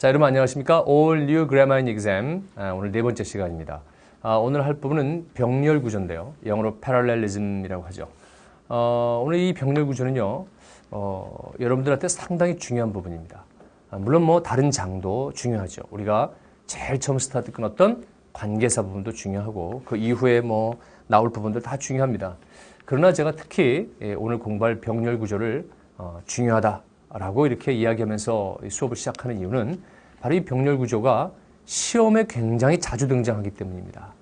자, 여러분 안녕하십니까? All New Grammar in Exam. 오늘 네 번째 시간입니다. 오늘 할 부분은 병렬 구조인데요. 영어로 parallelism이라고 하죠. 오늘 이 병렬 구조는요, 여러분들한테 상당히 중요한 부분입니다. 물론 뭐 다른 장도 중요하죠. 우리가 제일 처음 스타트 끊었던 관계사 부분도 중요하고 그 이후에 뭐 나올 부분들 다 중요합니다. 그러나 제가 특히 오늘 공부할 병렬 구조를 중요하다라고 이렇게 이야기하면서 수업을 시작하는 이유는 바로 이 병렬 구조가 시험에 굉장히 자주 등장하기 때문입니다.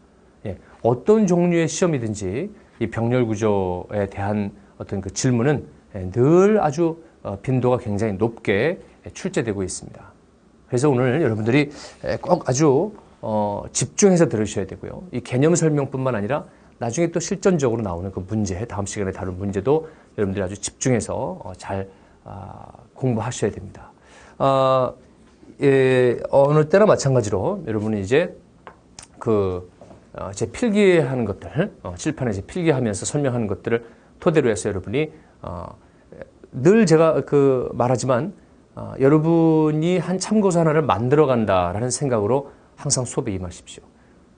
어떤 종류의 시험이든지 이 병렬 구조에 대한 어떤 그 질문은 늘 아주 빈도가 굉장히 높게 출제되고 있습니다. 그래서 오늘 여러분들이 꼭 아주 집중해서 들으셔야 되고요. 이 개념 설명뿐만 아니라 나중에 또 실전적으로 나오는 그 문제, 다음 시간에 다룰 문제도 여러분들이 아주 집중해서 잘 공부하셔야 됩니다. 어느 때나 마찬가지로 여러분이 이제 제 필기하는 것들, 칠판에 제 필기하면서 설명하는 것들을 토대로 해서 여러분이 늘 제가 말하지만 여러분이 한 참고서 하나를 만들어 간다라는 생각으로 항상 수업에 임하십시오.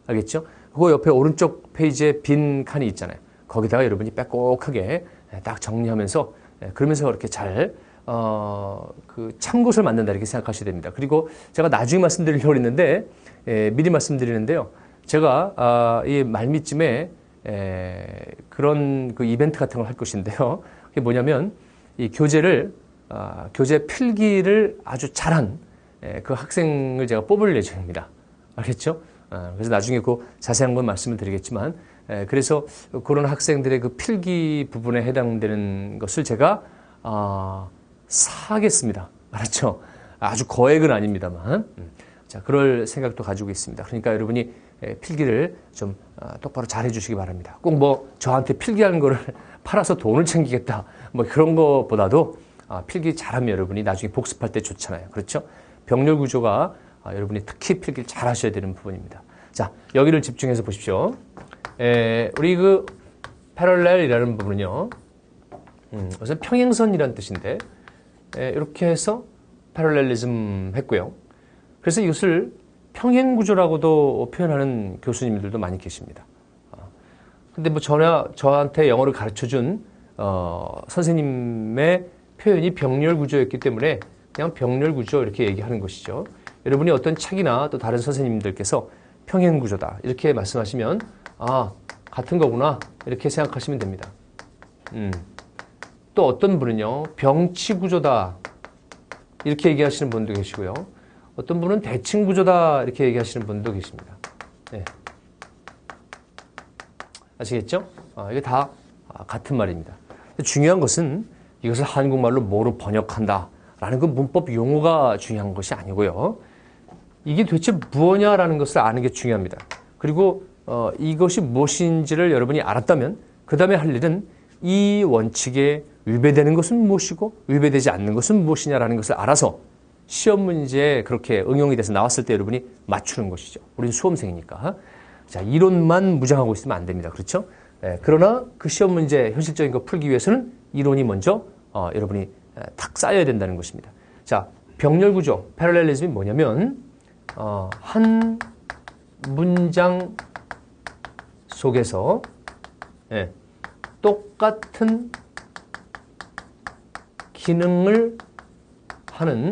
알겠죠? 그 옆에 오른쪽 페이지에 빈 칸이 있잖아요. 거기다가 여러분이 빼곡하게 딱 정리하면서 그러면서 그렇게 잘 참고서를 만든다 이렇게 생각하셔야 됩니다. 그리고 제가 나중에 말씀드리려고 했는데 미리 말씀드리는데요. 제가 이 말미쯤에 그런 그 이벤트 같은 걸 할 것인데요. 그게 뭐냐면 이 교재 필기를 아주 잘한 그 학생을 제가 뽑을 예정입니다. 알겠죠? 그래서 나중에 그 자세한 건 말씀을 드리겠지만, 그래서 그런 학생들의 그 필기 부분에 해당되는 것을 제가 사겠습니다. 알았죠? 아주 거액은 아닙니다만, 자, 그럴 생각도 가지고 있습니다. 그러니까 여러분이 필기를 좀 똑바로 잘 해주시기 바랍니다. 꼭 뭐 저한테 필기하는 거를 팔아서 돈을 챙기겠다, 뭐 그런 것보다도 필기 잘하면 여러분이 나중에 복습할 때 좋잖아요. 그렇죠? 병렬 구조가 여러분이 특히 필기를 잘 하셔야 되는 부분입니다. 자, 여기를 집중해서 보십시오. 우리 그 parallel이라는 부분은요, 우선 평행선이라는 뜻인데, 이렇게 해서 parallelism 했고요. 그래서 이것을 평행구조라고도 표현하는 교수님들도 많이 계십니다. 근데 뭐 저한테 영어를 가르쳐 준 선생님의 표현이 병렬구조였기 때문에 그냥 병렬구조 이렇게 얘기하는 것이죠. 여러분이 어떤 책이나 또 다른 선생님들께서 평행구조다 이렇게 말씀하시면 같은 거구나 이렇게 생각하시면 됩니다. 또 어떤 분은요 병치구조다 이렇게 얘기하시는 분도 계시고요. 어떤 분은 대칭구조다 이렇게 얘기하시는 분도 계십니다. 네. 아시겠죠? 이게 다 같은 말입니다. 중요한 것은 이것을 한국말로 뭐로 번역한다라는 그 문법 용어가 중요한 것이 아니고요. 이게 도대체 무엇냐라는 것을 아는 게 중요합니다. 그리고 이것이 무엇인지를 여러분이 알았다면 그 다음에 할 일은 이 원칙에 위배되는 것은 무엇이고 위배되지 않는 것은 무엇이냐라는 것을 알아서 시험 문제에 그렇게 응용이 돼서 나왔을 때 여러분이 맞추는 것이죠. 우리는 수험생이니까. 자, 이론만 무장하고 있으면 안 됩니다. 그렇죠? 그러나 그 시험 문제 현실적인 거 풀기 위해서는 이론이 먼저 여러분이 탁 쌓여야 된다는 것입니다. 자, 병렬 구조, 패럴렐리즘이 뭐냐면 한 문장 속에서 똑같은 기능을 하는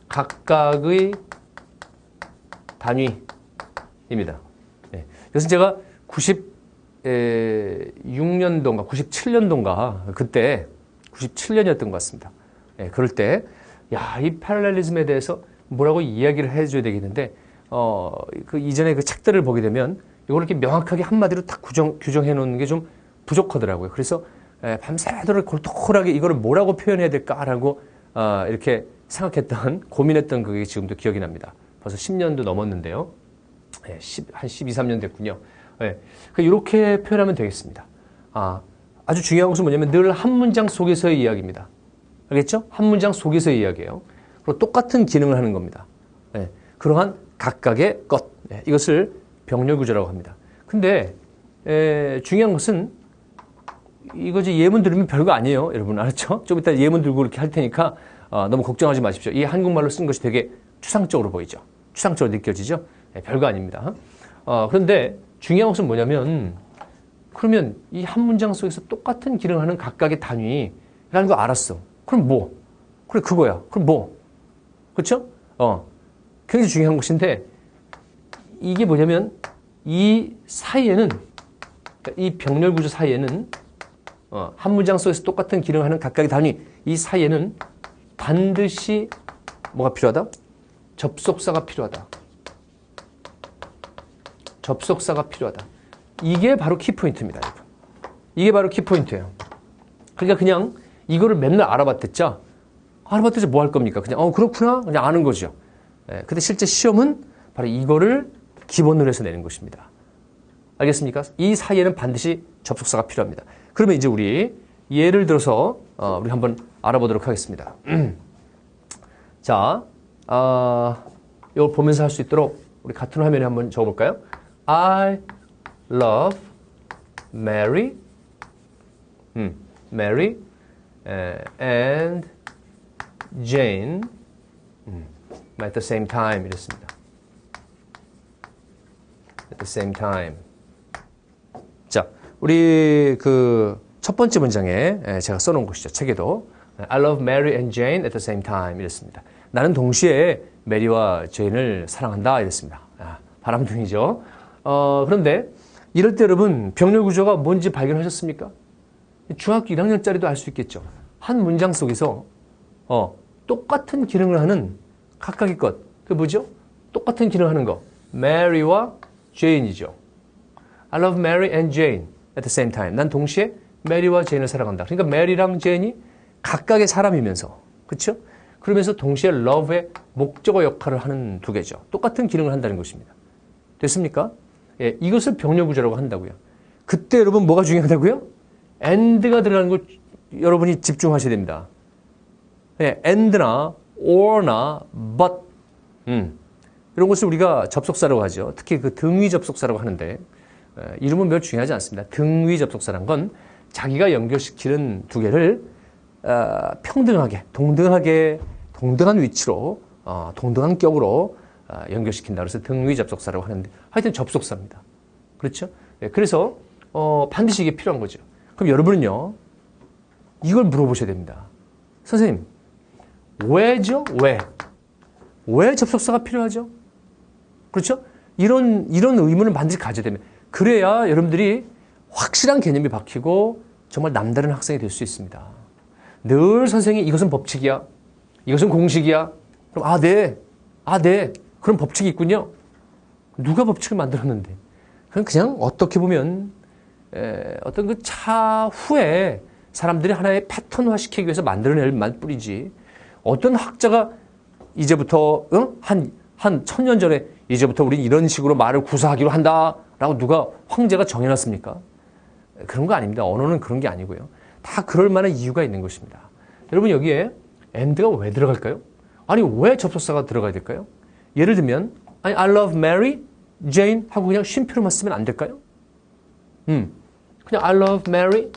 각각의 단위입니다. 이것은 제가 96년도인가 97년도인가 그때 97년이었던 것 같습니다. 그럴 때 이 패럴렐리즘에 대해서 뭐라고 이야기를 해줘야 되겠는데 그 이전에 그 책들을 보게 되면 이걸 이렇게 명확하게 한마디로 딱 규정해 놓는 게 좀 부족하더라고요. 그래서 밤새도록 골똘하게 이거를 뭐라고 표현해야 될까라고 이렇게 생각했던 고민했던 그게 지금도 기억이 납니다. 벌써 10년도 넘었는데요. 한 12, 13년 됐군요. 이렇게 표현하면 되겠습니다. 아주 중요한 것은 뭐냐면 늘 한 문장 속에서의 이야기입니다. 알겠죠? 한 문장 속에서의 이야기예요. 그리고 똑같은 기능을 하는 겁니다. 그러한 각각의 것. 이것을 병렬구조라고 합니다. 근데 중요한 것은 이거 이제 예문 들으면 별거 아니에요. 여러분 알았죠? 좀 이따 예문 들고 이렇게 할 테니까 너무 걱정하지 마십시오. 이 한국말로 쓴 것이 되게 추상적으로 보이죠. 추상적으로 느껴지죠. 별거 아닙니다. 그런데 중요한 것은 뭐냐면 그러면 이 한 문장 속에서 똑같은 기능을 하는 각각의 단위라는 거 알았어. 그럼 뭐? 그래 그거야. 그럼 뭐? 그렇죠? 굉장히 중요한 것인데 이게 뭐냐면 이 사이에는 이 병렬 구조 사이에는 한 문장 속에서 똑같은 기능을 하는 각각의 단위 이 사이에는 반드시 뭐가 필요하다? 접속사가 필요하다. 접속사가 필요하다. 이게 바로 키포인트입니다. 여러분. 이게 바로 키포인트예요. 그러니까 그냥 이거를 맨날 알아봤댔자 뭐 할 겁니까? 그냥 그렇구나 그냥 아는 거죠. 근데 실제 시험은 바로 이거를 기본으로 해서 내는 것입니다. 알겠습니까? 이 사이에는 반드시 접속사가 필요합니다. 그러면 이제 우리 예를 들어서 우리 한번 알아보도록 하겠습니다. 자, 이걸 보면서 할 수 있도록 우리 같은 화면에 한번 적어볼까요? I love Mary, Mary and Jane at the same time 이랬습니다. At the same time. 자, 우리 그 첫 번째 문장에 제가 써놓은 것이죠. 책에도 I love Mary and Jane at the same time 이랬습니다. 나는 동시에 메리와 제인을 사랑한다 이랬습니다. 바람둥이죠. 그런데 이럴 때 여러분 병렬 구조가 뭔지 발견하셨습니까? 중학교 1학년짜리도 알 수 있겠죠. 한 문장 속에서 똑같은 기능을 하는 각각의 것. 그게 뭐죠? 똑같은 기능을 하는 거. Mary와 Jane이죠. I love Mary and Jane at the same time. 난 동시에 메리와 제인을 사랑한다. 그러니까 메리랑 제인이 각각의 사람이면서 그렇죠? 그러면서 동시에 love의 목적어 역할을 하는 두 개죠. 똑같은 기능을 한다는 것입니다. 됐습니까? 예, 이것을 병렬 구조라고 한다고요. 그때 여러분 뭐가 중요하다고요? and가 들어가는 거 여러분이 집중하셔야 됩니다. 예, and나 or나 but 이런 것을 우리가 접속사라고 하죠. 특히 그 등위 접속사라고 하는데 이름은 별로 중요하지 않습니다. 등위 접속사란 건 자기가 연결시키는 두 개를 평등하게, 동등한 위치로, 동등한 격으로 연결시킨다. 그래서 등위 접속사라고 하는데 하여튼 접속사입니다. 그렇죠? 네, 그래서 반드시 이게 필요한 거죠. 그럼 여러분은요, 이걸 물어보셔야 됩니다. 선생님, 왜죠? 왜 접속사가 필요하죠? 그렇죠? 이런 의문을 반드시 가져야 됩니다. 그래야 여러분들이 확실한 개념이 박히고 정말 남다른 학생이 될 수 있습니다. 늘 선생님이 이것은 법칙이야. 이것은 공식이야. 그럼 네. 그럼 법칙이 있군요. 누가 법칙을 만들었는데? 그냥 어떻게 보면 어떤 그 차후에 사람들이 하나의 패턴화 시키기 위해서 만들어낼 말뿐이지. 어떤 학자가 이제부터 한 1000년 전에 이제부터 우린 이런 식으로 말을 구사하기로 한다라고 누가 황제가 정해놨습니까? 그런 거 아닙니다. 언어는 그런 게 아니고요. 다 그럴 만한 이유가 있는 것입니다. 여러분 여기에 and가 왜 들어갈까요? 아니 왜 접속사가 들어가야 될까요? 예를 들면 I love Mary, Jane 하고 그냥 쉼표로만 쓰면 안 될까요? 그냥 I love Mary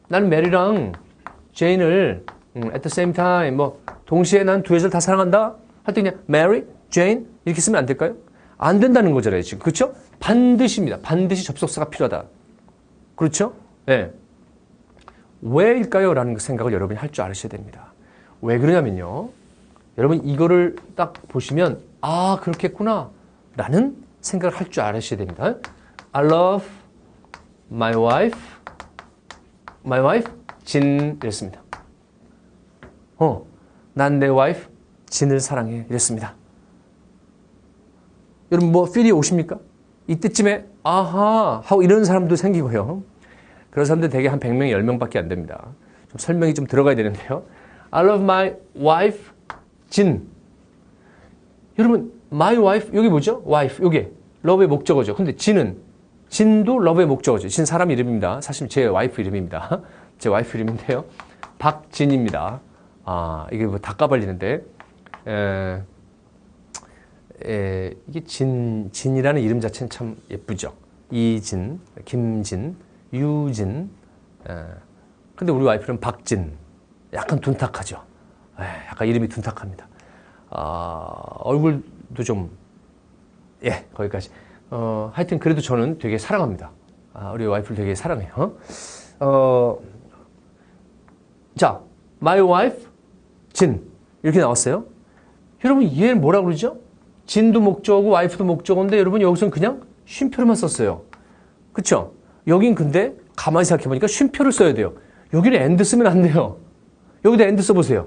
나는 메리랑 제인을 at the same time 동시에 난 두 여자를 다 사랑한다 할 때 그냥 Mary, Jane 이렇게 쓰면 안 될까요? 안 된다는 거잖아요 지금. 그렇죠? 반드시입니다. 반드시 접속사가 필요하다. 그렇죠? 네. 왜일까요? 라는 생각을 여러분이 할 줄 아셔야 됩니다. 왜 그러냐면요. 여러분 이거를 딱 보시면 그렇겠구나 라는 생각을 할 줄 아셔야 됩니다. I love my wife 진 이랬습니다. 난 내 와이프 진을 사랑해 이랬습니다. 여러분 필이 오십니까? 이때쯤에 아하 하고 이런 사람도 생기고요. 그런 사람들 되게 한 100명, 10명밖에 안 됩니다. 좀 설명이 좀 들어가야 되는데요. I love my wife, 진. 여러분, my wife, 여기 뭐죠? wife, 요게 love의 목적어죠. 근데 진도 love의 목적어죠. 진 사람 이름입니다. 사실 제 와이프 이름입니다. 제 와이프 이름인데요. 박진입니다. 이게 다 까발리는데. 이게 진이라는 이름 자체는 참 예쁘죠. 이진, 김진, 유진. 근데 우리 와이프는 박진. 약간 둔탁하죠. 약간 이름이 둔탁합니다. 얼굴도 좀, 거기까지. 하여튼 그래도 저는 되게 사랑합니다. 우리 와이프를 되게 사랑해요. 자, my wife, 진. 이렇게 나왔어요. 여러분, 얘는 뭐라고 그러죠? 진도 목적어고 와이프도 목적어인데 여러분 여기서는 그냥 쉼표로만 썼어요. 그쵸? 여긴 근데 가만히 생각해보니까 쉼표를 써야 돼요. 여기는 and 쓰면 안 돼요. 여기다 and 써보세요.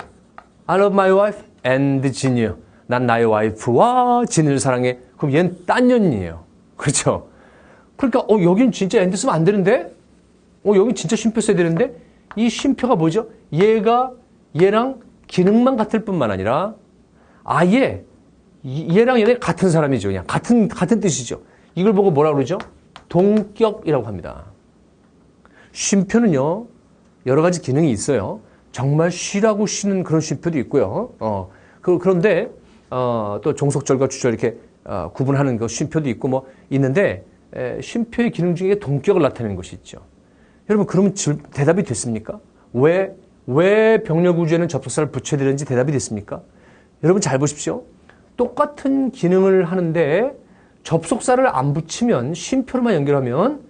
I love my wife and 진이요. 난 나의 와이프와 진을 사랑해. 그럼 얘는 딴 년이에요. 그렇죠? 그러니까 여긴 진짜 and 쓰면 안 되는데? 여긴 진짜 쉼표 써야 되는데? 이 쉼표가 뭐죠? 얘랑 기능만 같을 뿐만 아니라 아예 얘랑 얘네 같은 사람이죠. 그냥 같은 뜻이죠. 이걸 보고 뭐라 그러죠? 동격이라고 합니다. 쉼표는요, 여러 가지 기능이 있어요. 정말 쉬라고 쉬는 그런 쉼표도 있고요. 그런데, 또 종속절과 주절 이렇게, 구분하는 그 쉼표도 있고 뭐 있는데, 쉼표의 기능 중에 동격을 나타내는 것이 있죠. 여러분, 그러면 대답이 됐습니까? 왜 병렬구조에는 접속사를 붙여야 되는지 대답이 됐습니까? 여러분 잘 보십시오. 똑같은 기능을 하는데 접속사를 안 붙이면 쉼표로만 연결하면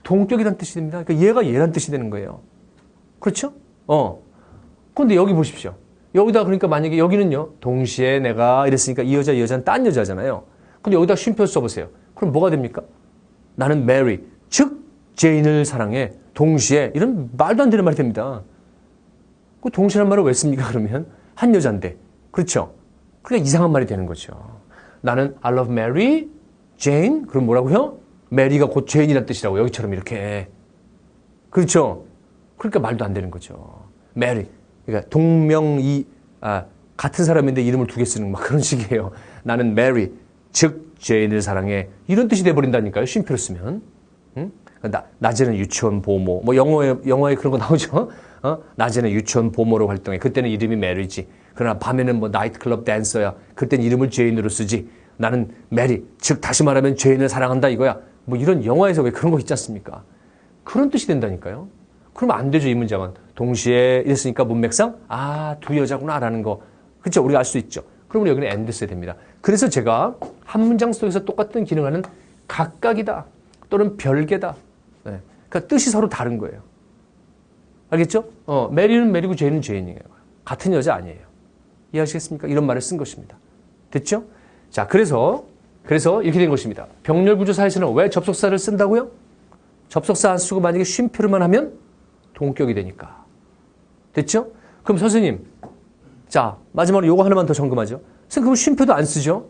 동격이라는 뜻이 됩니다. 그러니까 얘가 얘란 뜻이 되는 거예요. 그렇죠? 그런데 여기 보십시오. 여기다 그러니까 만약에 여기는요. 동시에 내가 이랬으니까 이 여자는 딴 여자잖아요. 근데 여기다 쉼표 써보세요. 그럼 뭐가 됩니까? 나는 Mary, 즉 제인을 사랑해. 동시에 이런 말도 안 되는 말이 됩니다. 그 동시라는 말을 왜 씁니까? 그러면 한 여잔데. 그렇죠? 그러니까 이상한 말이 되는 거죠. 나는 I love Mary, Jane. 그럼 뭐라고요? 메리가 곧 제인이라는 뜻이라고. 여기처럼 이렇게. 그렇죠? 그러니까 말도 안 되는 거죠. Mary. 그러니까 같은 사람인데 이름을 두 개 쓰는 막 그런 식이에요. 나는 Mary, 즉 제인을 사랑해. 이런 뜻이 돼버린다니까요. 쉼표로 쓰면. 응? 낮에는 유치원 보모. 뭐 영어에 그런 거 나오죠. 낮에는 유치원 보모로 활동해. 그때는 이름이 메리지. 그러나 밤에는 뭐 나이트클럽 댄서야. 그때는 이름을 제인으로 쓰지. 나는 메리. 즉 다시 말하면 제인을 사랑한다 이거야. 뭐 이런 영화에서 왜 그런 거 있지 않습니까? 그런 뜻이 된다니까요. 그러면 안 되죠. 이 문장은. 동시에 이랬으니까 문맥상 두 여자구나라는 거. 그렇죠? 우리가 알 수 있죠. 그러면 여기는 and 써야 됩니다. 그래서 제가 한 문장 속에서 똑같은 기능하는 각각이다 또는 별개다. 네. 그러니까 뜻이 서로 다른 거예요. 알겠죠? 메리는 메리고 제인은 제인이에요. 같은 여자 아니에요. 이해하시겠습니까? 이런 말을 쓴 것입니다. 됐죠? 자, 그래서 이렇게 된 것입니다. 병렬구조사에서는 왜 접속사를 쓴다고요? 접속사 안 쓰고 만약에 쉼표로만 하면 동격이 되니까. 됐죠? 그럼 선생님, 자, 마지막으로 요거 하나만 더 점검하죠. 선생님, 그럼 쉼표도 안 쓰죠?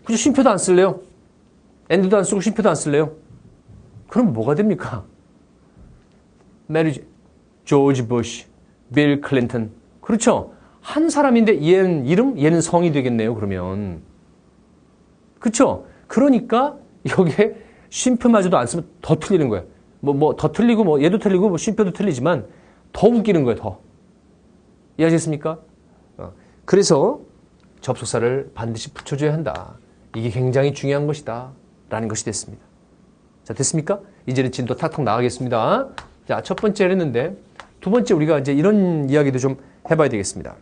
그죠? 쉼표도 안 쓸래요? and도 안 쓰고 쉼표도 안 쓸래요? 그럼 뭐가 됩니까? 메리, 조지 부시, 빌 클린턴. 그렇죠? 한 사람인데 얘는 이름, 얘는 성이 되겠네요. 그러면. 그렇죠? 그러니까 여기에 쉼표마저도 안 쓰면 더 틀리는 거예요. 더 틀리고 얘도 틀리고 쉼표도 틀리지만 더 웃기는 거예요. 더. 이해하셨습니까? 그래서 접속사를 반드시 붙여줘야 한다. 이게 굉장히 중요한 것이다. 라는 것이 됐습니다. 자, 됐습니까? 이제는 진도 탁탁 나가겠습니다. 자, 첫 번째 했는데, 두 번째 우리가 이제 이런 이야기도 좀 해봐야 되겠습니다.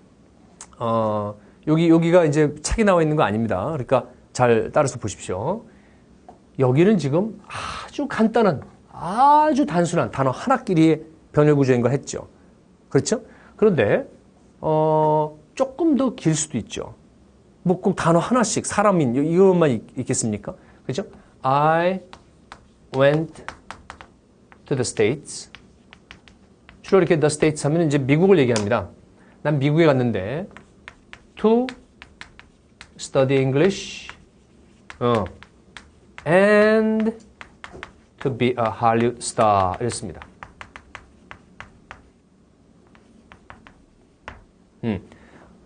여기가 이제 책에 나와 있는 거 아닙니다. 그러니까 잘 따라서 보십시오. 여기는 지금 아주 간단한, 아주 단순한 단어 하나끼리의 병렬구조인 걸 했죠. 그렇죠? 그런데, 조금 더 길 수도 있죠. 뭐 꼭 단어 하나씩, 사람인, 이것만 있겠습니까? 그렇죠? I went to the States. 주로 이렇게 the States 하면 이제 미국을 얘기합니다. 난 미국에 갔는데 to study English and to be a Hollywood star 이랬습니다.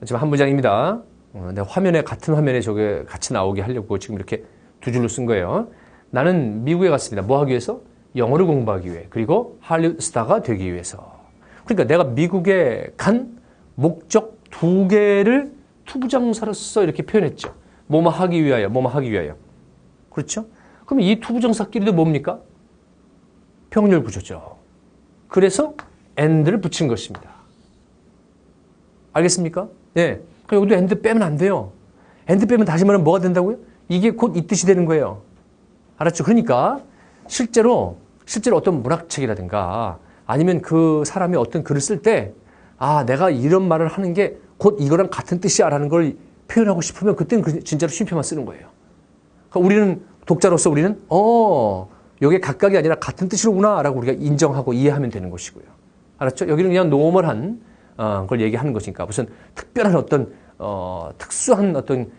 지금 한 문장입니다. 내 화면에 같은 화면에 저게 같이 나오게 하려고 지금 이렇게 두 줄로 쓴 거예요. 나는 미국에 갔습니다. 뭐 하기 위해서? 영어를 공부하기 위해. 그리고 할리우드 스타가 되기 위해서. 그러니까 내가 미국에 간 목적 두 개를 투부정사로서 이렇게 표현했죠. 뭐뭐 하기 위하여, 뭐뭐 하기 위하여. 그렇죠? 그럼 이 투부정사끼리도 뭡니까? 병렬 구조죠. 그래서 and를 붙인 것입니다. 알겠습니까? 예. 여기도 and 빼면 안 돼요. and 빼면 다시 말하면 뭐가 된다고요? 이게 곧 이 뜻이 되는 거예요. 알았죠? 그러니까 실제로 어떤 문학책이라든가 아니면 그 사람이 어떤 글을 쓸 때 내가 이런 말을 하는 게 곧 이거랑 같은 뜻이야라는 걸 표현하고 싶으면 그때는 진짜로 쉼표만 쓰는 거예요. 그러니까 우리는 독자로서 우리는 이게 각각이 아니라 같은 뜻이로구나라고 우리가 인정하고 이해하면 되는 것이고요. 알았죠? 여기는 그냥 노멀한 걸 얘기하는 것이니까 무슨 특별한 어떤 특수한 어떤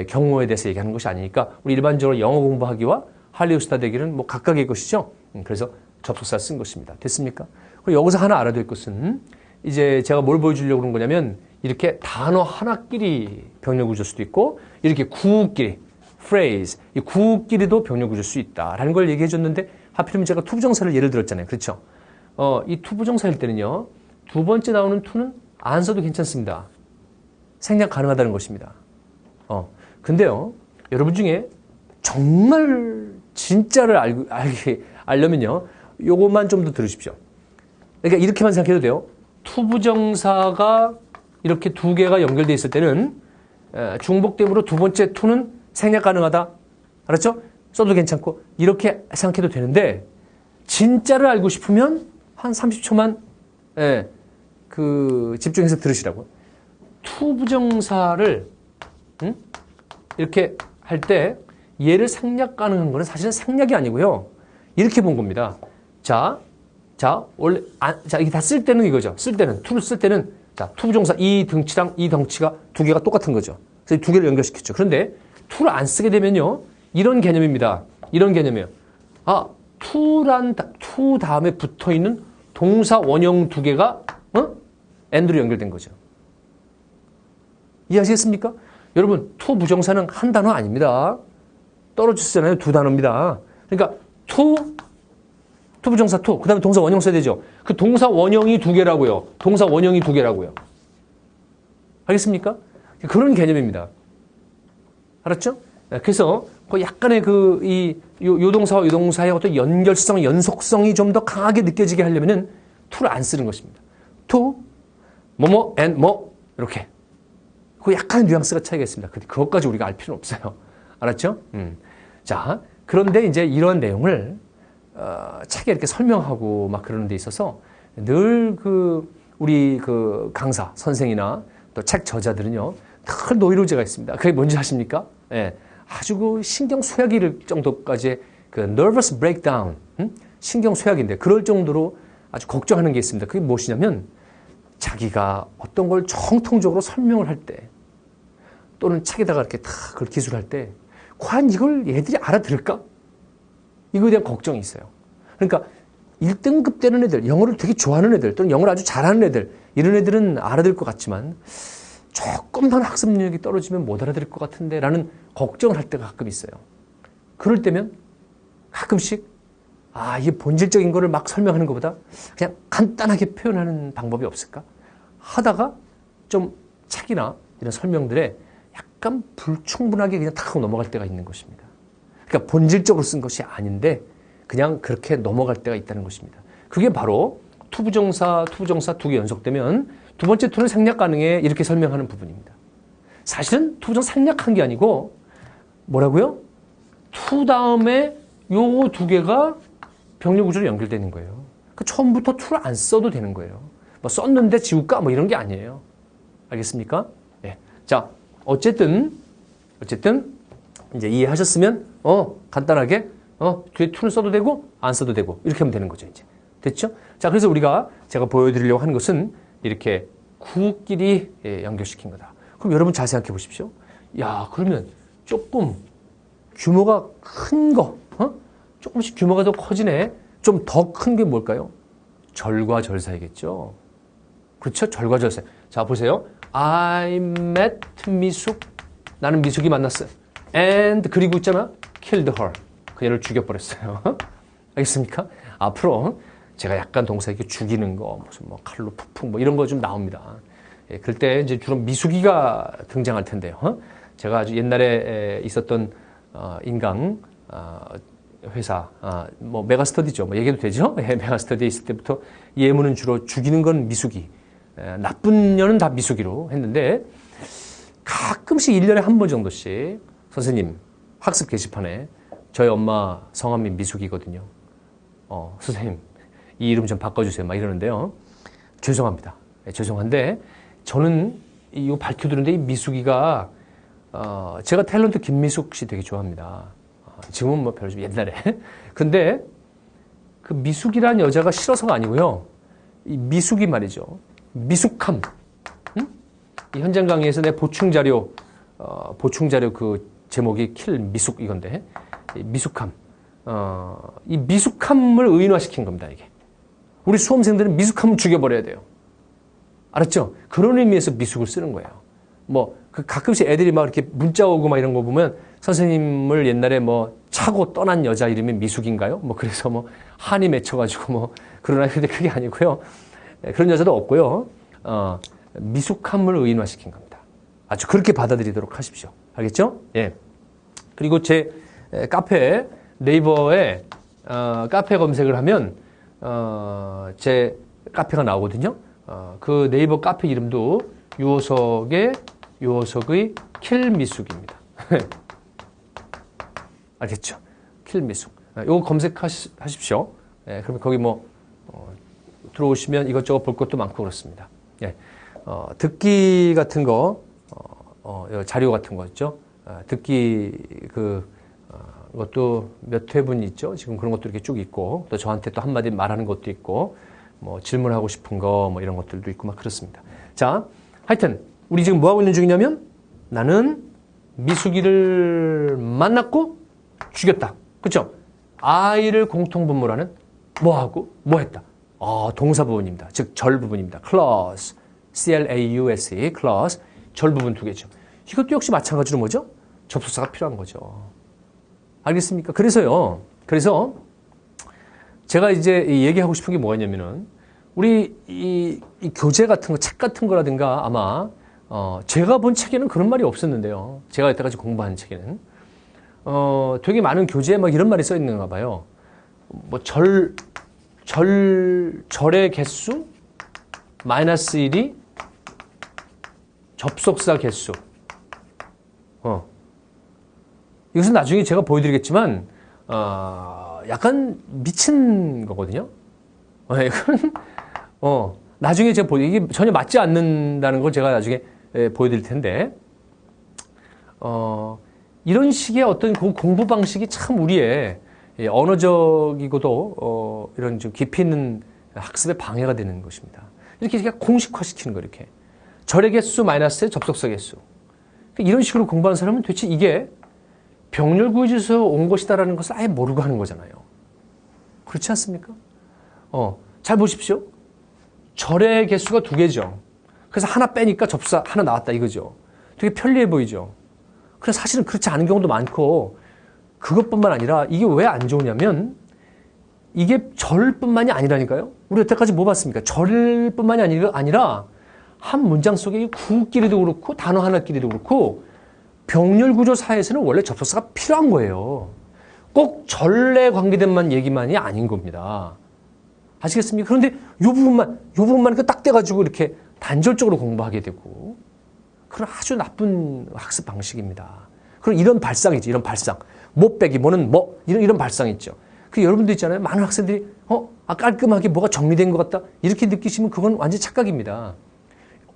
경우에 대해서 얘기하는 것이 아니니까 우리 일반적으로 영어 공부하기와 할리우드 스타 되기는 뭐 각각의 것이죠. 그래서 접속사를 쓴 것입니다. 됐습니까? 그리고 여기서 하나 알아둘 것은 이제 제가 뭘 보여주려고 그런 거냐면 이렇게 단어 하나끼리 병렬 구조일 수도 있고 이렇게 구끼리 phrase, 이 구끼리도 병렬 구조일 수 있다라는 걸 얘기해 줬는데 하필이면 제가 투부정사를 예를 들었잖아요. 그렇죠? 이 투부정사일 때는요. 두 번째 나오는 to는 안 써도 괜찮습니다. 생략 가능하다는 것입니다. 근데요. 여러분 중에 정말 진짜를 알려면요. 요것만 좀 더 들으십시오. 그러니까 이렇게만 생각해도 돼요. 투부정사가 이렇게 두 개가 연결되어 있을 때는 중복됨으로 두 번째 to는 생략 가능하다. 알았죠? 써도 괜찮고 이렇게 생각해도 되는데 진짜를 알고 싶으면 한 30초만 집중해서 들으시라고. 투부정사를 이렇게 할 때 얘를 생략 가능한 거는 사실은 생략이 아니고요. 이렇게 본 겁니다. 원래 이게 다 쓸 때는 이거죠. 쓸 때는 to를 쓸 때는 투부정사 이 덩치랑 이 덩치가 두 개가 똑같은 거죠. 그래서 두 개를 연결시켰죠. 그런데 to를 안 쓰게 되면요. 이런 개념입니다. 이런 개념이에요. to 다음에 붙어 있는 동사 원형 두 개가 and로 연결된 거죠. 이해하시겠습니까? 여러분, to 부정사는 한 단어 아닙니다. 떨어지잖아요. 두 단어입니다. 그러니까 to 부정사 to, 그 다음에 동사 원형 써야 되죠. 그 동사 원형이 두 개라고요. 동사 원형이 두 개라고요. 알겠습니까? 그런 개념입니다. 알았죠? 그래서 약간의 요 동사와 요 동사의 어떤 연결성, 연속성이 좀 더 강하게 느껴지게 하려면은 to를 안 쓰는 것입니다. to, 뭐뭐, and 뭐, 이렇게. 그 약간의 뉘앙스가 차이가 있습니다. 그것까지 우리가 알 필요는 없어요. 알았죠? 자, 그런데 이제 이런 내용을 책에 이렇게 설명하고 막 그러는 데 있어서 늘 우리 강사, 선생이나 또 책 저자들은요, 늘 노이로제가 있습니다. 그게 뭔지 아십니까? 아주 신경 쇠약이 이를 정도까지의 nervous breakdown, 신경 쇠약인데 그럴 정도로 아주 걱정하는 게 있습니다. 그게 무엇이냐면 자기가 어떤 걸 정통적으로 설명을 할 때 또는 책에다가 이렇게 다 그걸 기술할 때 과연 이걸 얘들이 알아들을까? 이거에 대한 걱정이 있어요. 그러니까 1등급 되는 애들, 영어를 되게 좋아하는 애들 또는 영어를 아주 잘하는 애들 이런 애들은 알아들 것 같지만 조금만 학습 능력이 떨어지면 못 알아들을 것 같은데 라는 걱정을 할 때가 가끔 있어요. 그럴 때면 가끔씩 이게 본질적인 거를 막 설명하는 것보다 그냥 간단하게 표현하는 방법이 없을까? 하다가 좀 책이나 이런 설명들에 약간 불충분하게 그냥 탁 넘어갈 때가 있는 것입니다. 그러니까 본질적으로 쓴 것이 아닌데 그냥 그렇게 넘어갈 때가 있다는 것입니다. 그게 바로 투부정사 두 개 연속되면 두 번째 to는 생략 가능해 이렇게 설명하는 부분입니다. 사실은 투부정사 생략한 게 아니고 뭐라고요? to 다음에 요 두 개가 병렬 구조로 연결되는 거예요. 처음부터 to를 안 써도 되는 거예요. 뭐 썼는데 지울까? 뭐 이런 게 아니에요. 알겠습니까? 네. 자, 어쨌든 이제 이해하셨으면 간단하게 뒤에 to는 써도 되고 안 써도 되고 이렇게 하면 되는 거죠. 이제 됐죠? 자, 그래서 제가 보여드리려고 하는 것은 이렇게 구끼리 연결시킨 거다. 그럼 여러분 잘 생각해 보십시오. 야, 그러면 조금 규모가 큰 거, 조금씩 규모가 더 커지네. 좀 더 큰 게 뭘까요? 절과 절사이겠죠. 그렇죠? 절과 절사. 자, 보세요. I met 미숙. 나는 미숙이 만났어. And 그리고 있잖아. killed her. 그녀를 죽여버렸어요. 알겠습니까? 앞으로 제가 약간 동사 이렇게 죽이는 거, 무슨 뭐 칼로 푹푹 뭐 이런 거 좀 나옵니다. 그럴 때 이제 주로 미숙이가 등장할 텐데요. 제가 아주 옛날에 있었던 인강 회사, 메가스터디죠. 뭐 얘기해도 되죠? 메가스터디에 있을 때부터 예문은 주로 죽이는 건 미숙이, 나쁜 년은 다 미숙이로 했는데 가끔씩 1년에 한 번 정도씩 선생님 학습 게시판에 저희 엄마 성함이 미숙이거든요. 선생님 이 이름 좀 바꿔주세요. 막 이러는데요. 죄송합니다. 죄송한데 저는 이거 밝혀드는데 이 미숙이가 제가 탤런트 김미숙 씨 되게 좋아합니다. 지금은 뭐 별로 좀 옛날에. 근데 그 미숙이란 여자가 싫어서가 아니고요. 이 미숙이 말이죠. 미숙함. 응? 이 현장 강의에서 내 보충 자료 그 제목이 킬 미숙 이건데 이 미숙함. 이 미숙함을 의인화시킨 겁니다, 이게. 우리 수험생들은 미숙함을 죽여버려야 돼요. 알았죠? 그런 의미에서 미숙을 쓰는 거예요. 가끔씩 애들이 막 이렇게 문자 오고 막 이런 거 보면 선생님을 옛날에 차고 떠난 여자 이름이 미숙인가요? 그래서 한이 맺혀가지고 그러나 근데 그게 아니고요. 그런 여자도 없고요. 미숙함을 의인화시킨 겁니다. 아주 그렇게 받아들이도록 하십시오. 알겠죠? 예. 그리고 제 카페 네이버에 카페 검색을 하면 제 카페가 나오거든요. 그 네이버 카페 이름도 유호석의 킬미숙입니다. 알겠죠? 킬미숙. 요거 검색하십시오. 예, 그러면 거기 들어오시면 이것저것 볼 것도 많고 그렇습니다. 예. 듣기 같은 거, 자료 같은 거 있죠? 듣기 그것도 몇 회분 있죠? 지금 그런 것도 이렇게 쭉 있고, 또 저한테 또 한마디 말하는 것도 있고, 질문하고 싶은 거, 이런 것들도 있고, 막 그렇습니다. 자, 하여튼, 우리 지금 뭐 하고 있는 중이냐면, 나는 미숙이를 만났고 죽였다. 그쵸? I를 공통분모라는 뭐하고 뭐 했다. 동사 부분입니다. 즉, 절 부분입니다. clause, C-L-A-U-S-E, clause, 절 부분 두 개죠. 이것도 역시 마찬가지로 뭐죠? 접속사가 필요한 거죠. 알겠습니까? 그래서 제가 이제 얘기하고 싶은 게 뭐냐면은 우리 이 교재 같은 거, 책 같은 거라든가 아마 제가 본 책에는 그런 말이 없었는데요. 제가 여태까지 공부한 책에는 되게 많은 교재에 막 이런 말이 써 있는가 봐요. 절의 개수 마이너스 1이 접속사 개수. 이것은 나중에 제가 보여드리겠지만 약간 미친 거거든요. 이건 나중에 제가 이게 전혀 맞지 않는다는 걸 제가 나중에 보여드릴 텐데 이런 식의 어떤 공부 방식이 참 우리의 언어적이고도 이런 좀 깊이 있는 학습에 방해가 되는 것입니다. 이렇게 공식화시키는 거 이렇게 절의 개수 마이너스의 접속사 개수 이런 식으로 공부하는 사람은 도대체 이게 병렬구조에서 온 것이다라는 것을 아예 모르고 하는 거잖아요. 그렇지 않습니까? 잘 보십시오. 절의 개수가 두 개죠. 그래서 하나 빼니까 접사 하나 나왔다 이거죠. 되게 편리해 보이죠. 그래서 사실은 그렇지 않은 경우도 많고 그것뿐만 아니라 이게 왜 안 좋으냐면 이게 절뿐만이 아니라니까요. 우리 여태까지 뭐 봤습니까? 절뿐만이 아니라 한 문장 속에 구끼리도 그렇고 단어 하나끼리도 그렇고 병렬구조 사에서는 원래 접속사가 필요한 거예요. 꼭 절에 관계된 얘기만이 아닌 겁니다. 아시겠습니까? 그런데 이 부분만 딱 떼가지고 이렇게 단절적으로 공부하게 되고 그런 아주 나쁜 학습 방식입니다. 그럼 이런 발상이지, 이런 발상. 뭐 빼기, 뭐는 뭐, 이런 발상 있죠. 그 여러분도 있잖아요. 많은 학생들이, 깔끔하게 뭐가 정리된 것 같다. 이렇게 느끼시면 그건 완전 착각입니다.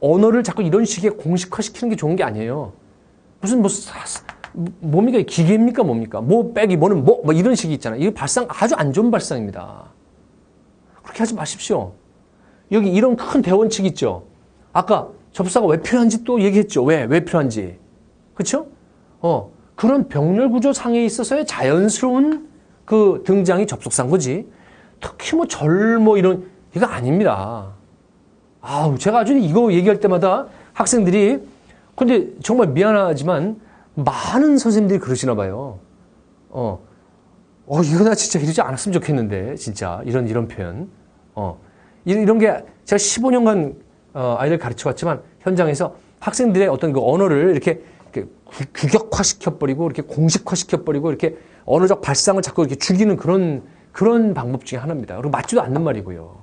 언어를 자꾸 이런 식의 공식화시키는 게 좋은 게 아니에요. 무슨 뭡니까? 기계입니까? 뭡니까? 뭐 빼기, 뭐는 뭐 이런 식이 있잖아요. 이 발상 아주 안 좋은 발상입니다. 그렇게 하지 마십시오. 여기 이런 큰 대원칙 있죠. 아까 접사가 왜 필요한지 또 얘기했죠. 왜 필요한지. 그렇죠? 그런 병렬구조 상에 있어서의 자연스러운 그 등장이 접속사인 거지. 특히 이런 이거 아닙니다. 제가 아주 이거 얘기할 때마다 학생들이 근데 정말 미안하지만 많은 선생님들이 그러시나 봐요. 이거 나 진짜 이러지 않았으면 좋겠는데 진짜 이런 표현. 이런 게 제가 15년간 아이들 가르쳐 왔지만 현장에서 학생들의 어떤 그 언어를 이렇게 규격화시켜버리고 이렇게 공식화시켜버리고 이렇게 언어적 발상을 자꾸 이렇게 죽이는 그런 방법 중에 하나입니다. 그리고 맞지도 않는 말이고요.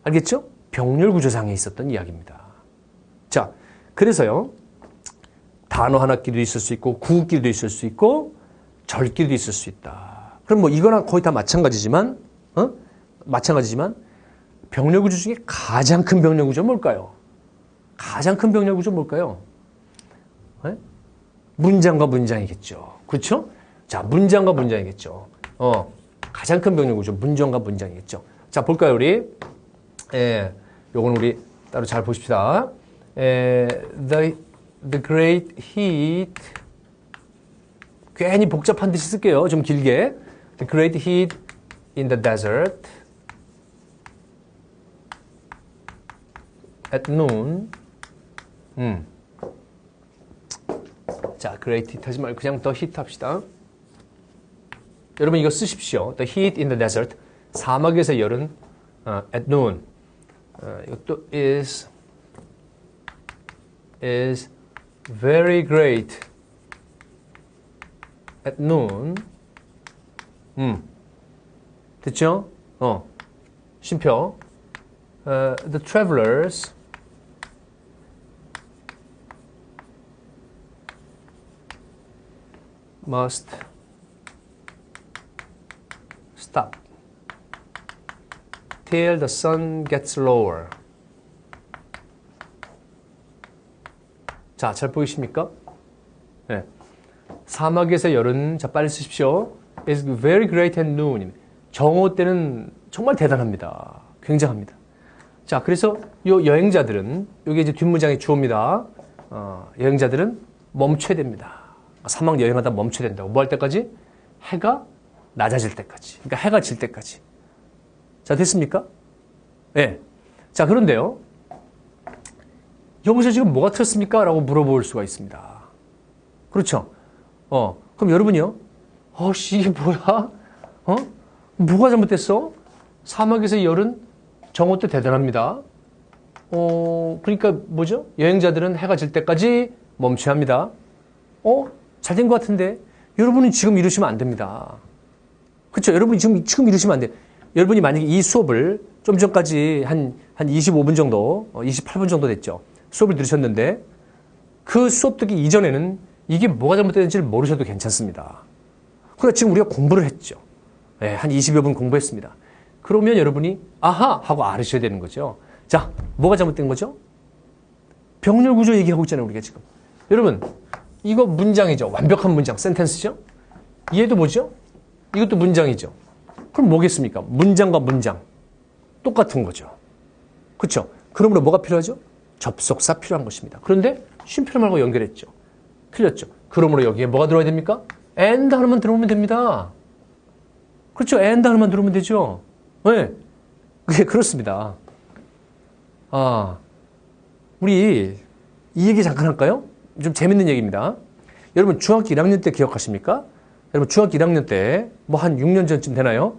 알겠죠? 병렬 구조상에 있었던 이야기입니다. 자, 그래서요. 단어 하나끼리도 있을 수 있고 구구끼리도 있을 수 있고 절끼리도 있을 수 있다. 그럼 뭐 이거랑 거의 다 마찬가지지만 병렬 구조 중에 가장 큰 병렬 구조 뭘까요? 가장 큰 병렬 구조 뭘까요? 네? 문장과 문장이겠죠. 그렇죠? 자, 문장과 문장이겠죠. 가장 큰 병렬 구조 문장과 문장이겠죠. 자, 볼까요, 우리? 요건 우리 따로 잘 보십시다. The great heat. 괜히 복잡한 듯이 쓸게요. 좀 길게. The great heat in the desert at noon. 자, great heat 하지 말고 그냥 the heat 합시다. 여러분 이거 쓰십시오. The heat in the desert. 사막에서 열은 at noon. 이것도 is very great at noon. 됐죠? 쉼표. The travelers must stop till the sun gets lower. 자, 잘 보이십니까? 네. 사막에서 열은, 자, 빨리 쓰십시오. is very great at noon. 정오 때는 정말 대단합니다. 굉장합니다. 자, 그래서 요 여행자들은, 요게 이제 뒷문장의 주어입니다. 여행자들은 멈춰야 됩니다. 사막 여행하다 멈춰야 된다고. 뭐 할 때까지? 해가 낮아질 때까지. 그러니까 해가 질 때까지. 자, 됐습니까? 예. 네. 자, 그런데요. 여기서 지금 뭐가 틀렸습니까? 라고 물어볼 수가 있습니다. 그렇죠? 그럼 여러분이요? 이게 뭐야? 뭐가 잘못됐어? 사막에서 열은 정오 때 대단합니다. 그러니까 뭐죠? 여행자들은 해가 질 때까지 멈춰야 합니다. 잘 된 것 같은데? 여러분은 지금 이러시면 안 됩니다. 그렇죠? 여러분이 지금 이러시면 안 돼요. 여러분이 만약에 이 수업을 좀 전까지 한 25분 정도, 28분 정도 됐죠. 수업을 들으셨는데 그 수업 듣기 이전에는 이게 뭐가 잘못됐는지를 모르셔도 괜찮습니다. 그러나 지금 우리가 공부를 했죠. 네, 한 20여 분 공부했습니다. 그러면 여러분이 아하! 하고 알으셔야 되는 거죠. 자, 뭐가 잘못된 거죠? 병렬 구조 얘기하고 있잖아요, 우리가 지금. 여러분, 이거 문장이죠. 완벽한 문장, 센텐스죠? 얘도 뭐죠? 이것도 문장이죠. 그럼 뭐겠습니까? 문장과 문장. 똑같은 거죠. 그렇죠? 그러므로 뭐가 필요하죠? 접속사 필요한 것입니다. 그런데 쉼표 말고 연결했죠. 틀렸죠. 그러므로 여기에 뭐가 들어야 됩니까? and 하나만 들어오면 됩니다. 그렇죠? and 하나만 들어오면 되죠. 네. 그게 그렇습니다. 우리 이 얘기 잠깐 할까요? 좀 재밌는 얘기입니다. 여러분 중학교 1학년 때 기억하십니까? 여러분 중학교 1학년 때 뭐 한 6년 전쯤 되나요?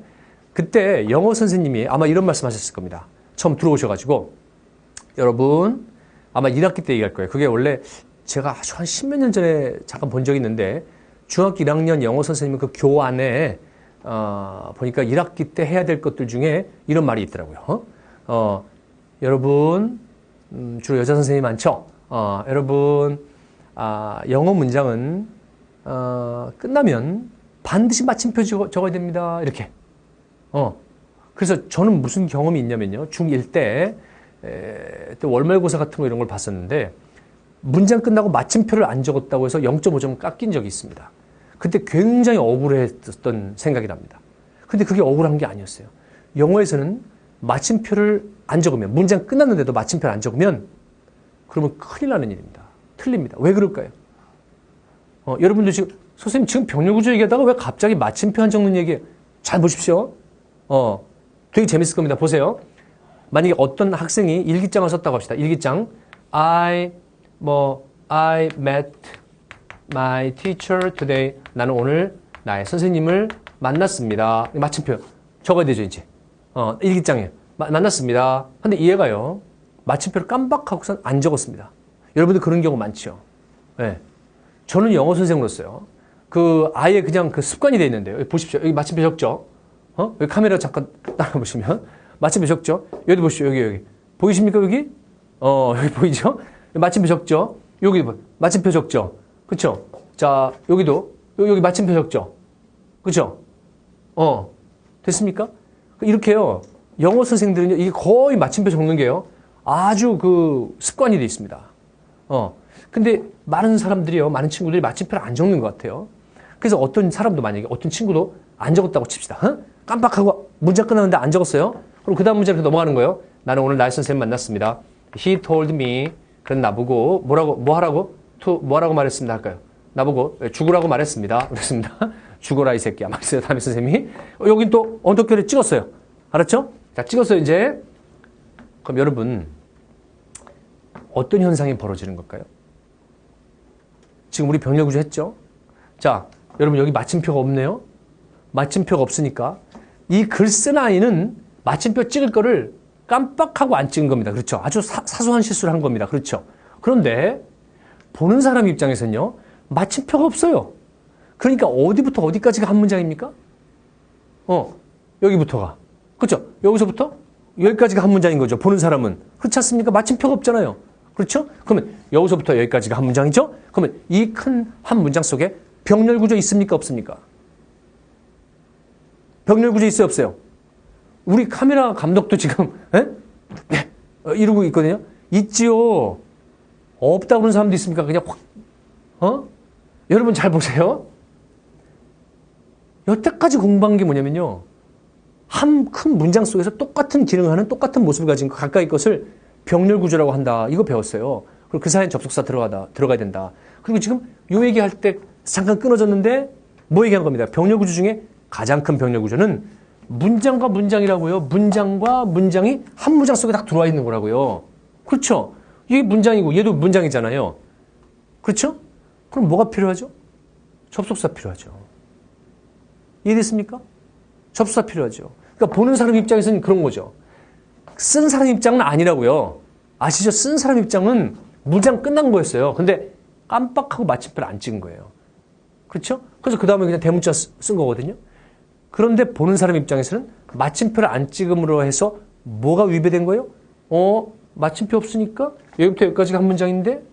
그때 영어 선생님이 아마 이런 말씀 하셨을 겁니다. 처음 들어오셔가지고 여러분 아마 1학기 때 얘기할 거예요. 그게 원래 제가 아주 한 10몇 년 전에 잠깐 본 적이 있는데 중학교 1학년 영어 선생님 그 교안에 보니까 1학기 때 해야 될 것들 중에 이런 말이 있더라고요. 여러분 주로 여자 선생님이 많죠? 여러분 영어 문장은 끝나면 반드시 마침표 적어야 됩니다. 이렇게. 그래서 저는 무슨 경험이 있냐면요. 중1 때 또 월말고사 같은 거 이런 걸 봤었는데 문장 끝나고 마침표를 안 적었다고 해서 0.5점 깎인 적이 있습니다. 그때 굉장히 억울했던 생각이 납니다. 근데 그게 억울한 게 아니었어요. 영어에서는 마침표를 안 적으면 문장 끝났는데도 마침표를 안 적으면 그러면 큰일 나는 일입니다. 틀립니다. 왜 그럴까요? 여러분들 지금 선생님 지금 병렬구조 얘기하다가 왜 갑자기 마침표 안 적는 얘기예요? 잘 보십시오. 되게 재밌을 겁니다. 보세요. 만약에 어떤 학생이 일기장을 썼다고 합시다. 일기장. I met my teacher today. 나는 오늘 나의 선생님을 만났습니다. 마침표 적어야 되죠, 이제. 일기장에. 만났습니다. 근데 얘가요. 마침표를 깜빡하고선 안 적었습니다. 여러분들 그런 경우 많죠. 네. 저는 영어 선생으로서요. 아예 그냥 그 습관이 돼 있는데요. 여기 보십시오. 여기 마침표 적죠? 여기 카메라 잠깐 따라보시면. 마침표 적죠? 여기도 보십시오. 여기. 보이십니까, 여기? 여기 보이죠? 마침표 적죠? 여기 마침표 적죠? 그쵸? 자, 여기도, 여기 마침표 적죠? 그쵸? 됐습니까? 이렇게요. 영어 선생들은요, 이게 거의 마침표 적는 게요. 아주 그 습관이 돼 있습니다. 근데 많은 사람들이요, 많은 친구들이 마침표를 안 적는 것 같아요. 그래서 어떤 사람도 만약에 어떤 친구도 안 적었다고 칩시다. 깜빡하고 문장 끝났는데 안 적었어요. 그럼 그 다음 문제로 넘어가는 거예요. 나는 오늘 나의 선생님 만났습니다. He told me. 그런 나보고 뭐 하라고 말했습니다 할까요? 나보고 죽으라고 말했습니다. 그랬습니다. 죽어라 이 새끼야. 말했어요. 다음에 선생님이. 여긴 또 언덕결에 찍었어요. 알았죠? 자, 찍었어요 이제. 그럼 여러분 어떤 현상이 벌어지는 걸까요? 지금 우리 병렬구조 했죠? 자, 여러분 여기 마침표가 없네요. 마침표가 없으니까 이 글 쓴 아이는 마침표 찍을 거를 깜빡하고 안 찍은 겁니다. 그렇죠? 아주 사소한 실수를 한 겁니다. 그렇죠? 그런데 보는 사람 입장에서는요. 마침표가 없어요. 그러니까 어디부터 어디까지가 한 문장입니까? 여기부터가. 그렇죠? 여기서부터 여기까지가 한 문장인 거죠. 보는 사람은. 그렇지 않습니까? 마침표가 없잖아요. 그렇죠? 그러면 여기서부터 여기까지가 한 문장이죠? 그러면 이 큰 한 문장 속에 병렬 구조 있습니까? 없습니까? 병렬 구조 있어요? 없어요? 우리 카메라 감독도 지금 이러고 있거든요. 있지요. 없다 그러는 사람도 있습니까? 그냥 확. 여러분 잘 보세요. 여태까지 공부한 게 뭐냐면요. 한 큰 문장 속에서 똑같은 기능을 하는 똑같은 모습을 가진 가까이 것을 병렬 구조라고 한다. 이거 배웠어요. 그리고 그 사이엔 접속사 들어가야 된다. 그리고 지금 요 얘기할 때 잠깐 끊어졌는데 뭐 얘기한 겁니다. 병렬 구조 중에 가장 큰 병렬 구조는 문장과 문장이라고요. 문장과 문장이 한 문장 속에 딱 들어와 있는 거라고요. 그렇죠? 이게 문장이고 얘도 문장이잖아요. 그렇죠? 그럼 뭐가 필요하죠? 접속사 필요하죠. 이해됐습니까? 접속사 필요하죠. 그러니까 보는 사람 입장에서는 그런 거죠. 쓴 사람 입장은 아니라고요. 아시죠? 쓴 사람 입장은 문장 끝난 거였어요. 근데 깜빡하고 마침표를 안 찍은 거예요. 그렇죠? 그래서 그 다음에 그냥 대문자 쓴 거거든요. 그런데 보는 사람 입장에서는 마침표를 안 찍음으로 해서 뭐가 위배된 거예요? 마침표 없으니까 여기부터 여기까지가 한 문장인데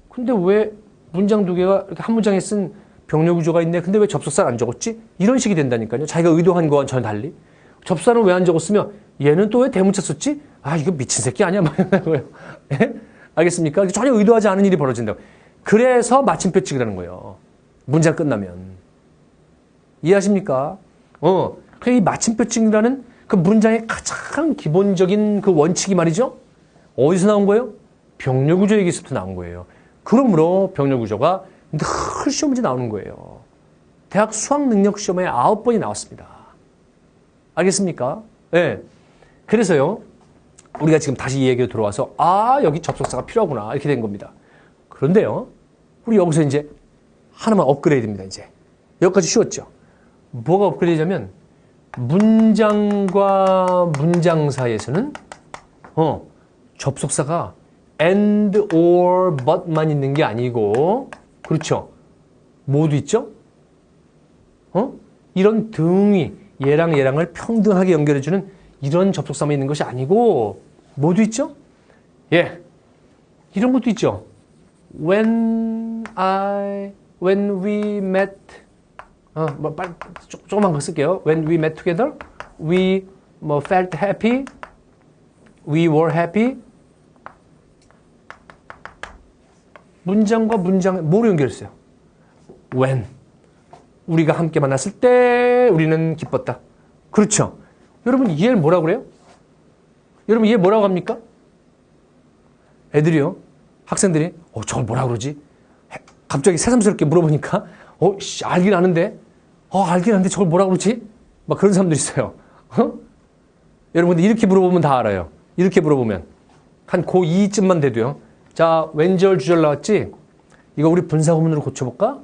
근데 왜 문장 두 개가 이렇게 한 문장에 쓴 병렬 구조가 있네. 근데 왜 접속사를 안 적었지? 이런 식이 된다니까요. 자기가 의도한 거와는 전혀 달리. 접속사는 왜 안 적었으면 얘는 또 왜 대문자 썼지? 아, 이거 미친 새끼 아니야? 막 이런 거예요. 예? 알겠습니까? 전혀 의도하지 않은 일이 벌어진다고. 그래서 마침표 찍으라는 거예요. 문장 끝나면. 이해하십니까? 이 마침표 찍는다는 그 문장의 가장 기본적인 그 원칙이 말이죠. 어디서 나온 거예요? 병렬 구조 얘기에서부터 나온 거예요. 그러므로 병렬 구조가 늘 시험 문제 나오는 거예요. 대학 수학 능력 시험에 9번이 나왔습니다. 알겠습니까? 네. 그래서요. 우리가 지금 다시 이 얘기로 들어와서 여기 접속사가 필요하구나 이렇게 된 겁니다. 그런데요. 우리 여기서 이제 하나만 업그레이드입니다. 이제 여기까지 쉬웠죠. 뭐가 업그레이드냐면 문장과 문장 사이에서는 접속사가 and, or, but만 있는 게 아니고 그렇죠. 뭐도 있죠? 이런 등이 얘랑 얘랑을 평등하게 연결해주는 이런 접속사만 있는 것이 아니고 뭐도 있죠? 예, 이런 것도 있죠. When we met 조금만 더 쓸게요. When we met together, we felt happy, we were happy. 문장과 문장 뭐로 연결했어요? When. 우리가 함께 만났을 때 우리는 기뻤다. 그렇죠. 여러분 이해를 뭐라고 그래요? 여러분 이해 뭐라고 합니까? 애들이요. 학생들이 저걸 뭐라고 그러지? 갑자기 새삼스럽게 물어보니까 알긴 아는데 알긴 아는데 저걸 뭐라고 그러지? 막 그런 사람들 있어요. 여러분들 이렇게 물어보면 다 알아요. 이렇게 물어보면 한 고2쯤만 돼도요. 자, 왼절 주절 나왔지? 이거 우리 분사구문으로 고쳐볼까?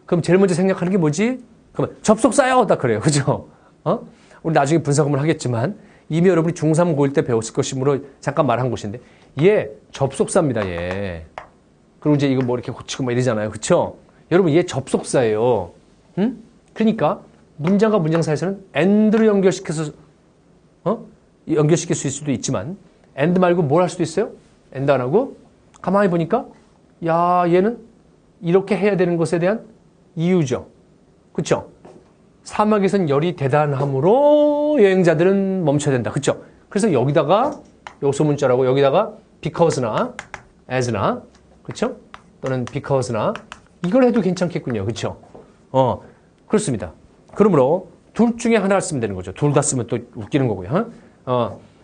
그럼 제일 먼저 생각하는 게 뭐지? 그러면 접속사요! 딱 그래요. 그죠? 우리 나중에 분사구문 하겠지만 이미 여러분이 중3, 고1 때 배웠을 것이므로 잠깐 말한 것인데 얘 접속사입니다. 얘. 그리고 이제 이거 뭐 이렇게 고치고 막 이러잖아요. 그쵸? 여러분 얘 접속사예요. 응? 그러니까 문장과 문장 사이에서는 and로 연결시켜서 연결시킬 수 있을 수도 있지만 and 말고 뭘 할 수도 있어요? and 안 하고 가만히 보니까 야 얘는 이렇게 해야 되는 것에 대한 이유죠. 그렇죠? 사막에선 열이 대단함으로 여행자들은 멈춰야 된다. 그렇죠? 그래서 여기다가 요소문자라고 여기다가 because나 as나 그렇죠? 또는 because나 이걸 해도 괜찮겠군요. 그렇죠? 그렇습니다. 그러므로 둘 중에 하나를 쓰면 되는 거죠. 둘 다 쓰면 또 웃기는 거고요.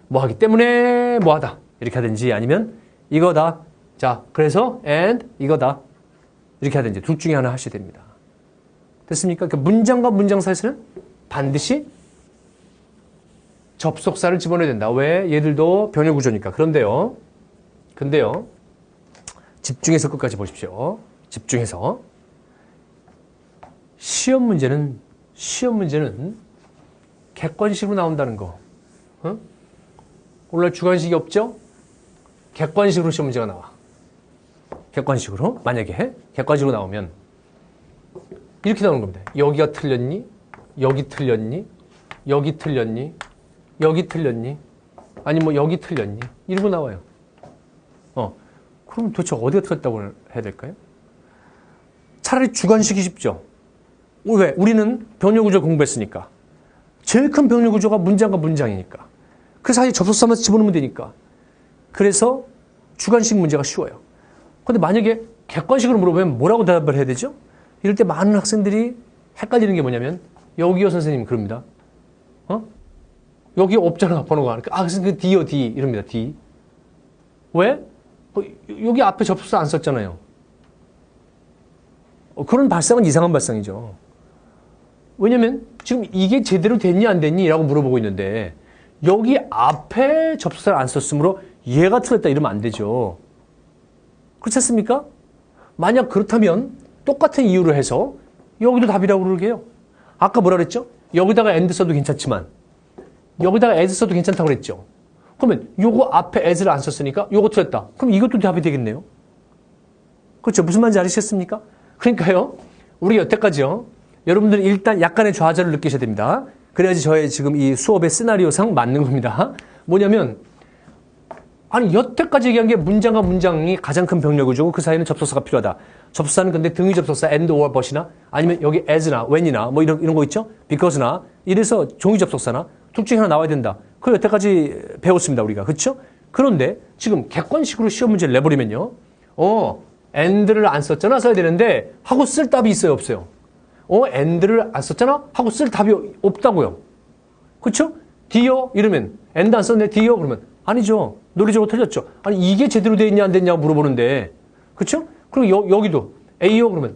뭐 하기 때문에 뭐 하다 이렇게 하든지 아니면 이거다. 자, 그래서 and 이거다 이렇게 하든지 둘 중에 하나 하셔야 됩니다. 됐습니까? 그러니까 문장과 문장 사이에서는 반드시 접속사를 집어넣어야 된다. 왜? 얘들도 병렬 구조니까. 근데요. 집중해서 끝까지 보십시오. 집중해서. 시험 문제는 객관식으로 나온다는 거. 오늘 주관식이 없죠? 객관식으로 시험 문제가 나와. 객관식으로. 만약에 객관식으로 나오면 이렇게 나오는 겁니다. 여기가 틀렸니? 여기 틀렸니? 여기 틀렸니? 여기 틀렸니? 아니 뭐 여기 틀렸니? 이러고 나와요. 그럼 도대체 어디가 틀렸다고 해야 될까요? 차라리 주관식이 쉽죠. 왜? 우리는 병렬 구조 공부했으니까. 제일 큰 병렬 구조가 문장과 문장이니까. 그 사이에 접속사만 집어넣으면 되니까. 그래서 주관식 문제가 쉬워요. 근데 만약에 객관식으로 물어보면 뭐라고 대답을 해야 되죠? 이럴 때 많은 학생들이 헷갈리는 게 뭐냐면 여기요 선생님 그럽니다. 여기 없잖아 번호가. 선생님 그 D요 D 이럽니다. D. 왜? 여기 앞에 접속사 안 썼잖아요. 그런 발상은 이상한 발상이죠. 왜냐면 지금 이게 제대로 됐니 안 됐니 라고 물어보고 있는데 여기 앞에 접속사를 안 썼으므로 얘가 틀렸다 이러면 안 되죠. 그렇지 않습니까? 만약 그렇다면 똑같은 이유로 해서 여기도 답이라고 그러게요. 아까 뭐라 그랬죠? 여기다가 and 써도 괜찮지만 여기다가 as 써도 괜찮다고 그랬죠. 그러면 요거 앞에 as를 안 썼으니까 요거 틀렸다. 그럼 이것도 답이 되겠네요. 그렇죠? 무슨 말인지 알으셨습니까? 그러니까요. 우리 여태까지요. 여러분들은 일단 약간의 좌절을 느끼셔야 됩니다. 그래야지 저의 지금 이 수업의 시나리오상 맞는 겁니다. 뭐냐면 아니 여태까지 얘기한 게 문장과 문장이 가장 큰 병렬 구조고 그 사이에는 접속사가 필요하다. 접속사는 근데 등위 접속사 and, or, but이나 아니면 여기 as나 when이나 뭐 이런 거 있죠? because나 이래서 종이 접속사나 둘 중에 하나 나와야 된다. 그걸 여태까지 배웠습니다. 우리가. 그렇죠? 그런데 지금 객관식으로 시험 문제를 내버리면요. and를 안 썼잖아 써야 되는데 하고 쓸 답이 있어요 없어요? and를 안 썼잖아 하고 쓸 답이 없다고요. 그렇죠? D요? 이러면 and 안 썼네 D요? 그러면 아니죠. 논리적으로 틀렸죠. 아니 이게 제대로 돼 있냐 안 됐냐 물어보는데 그렇죠? 그리고 여기도 A요? 그러면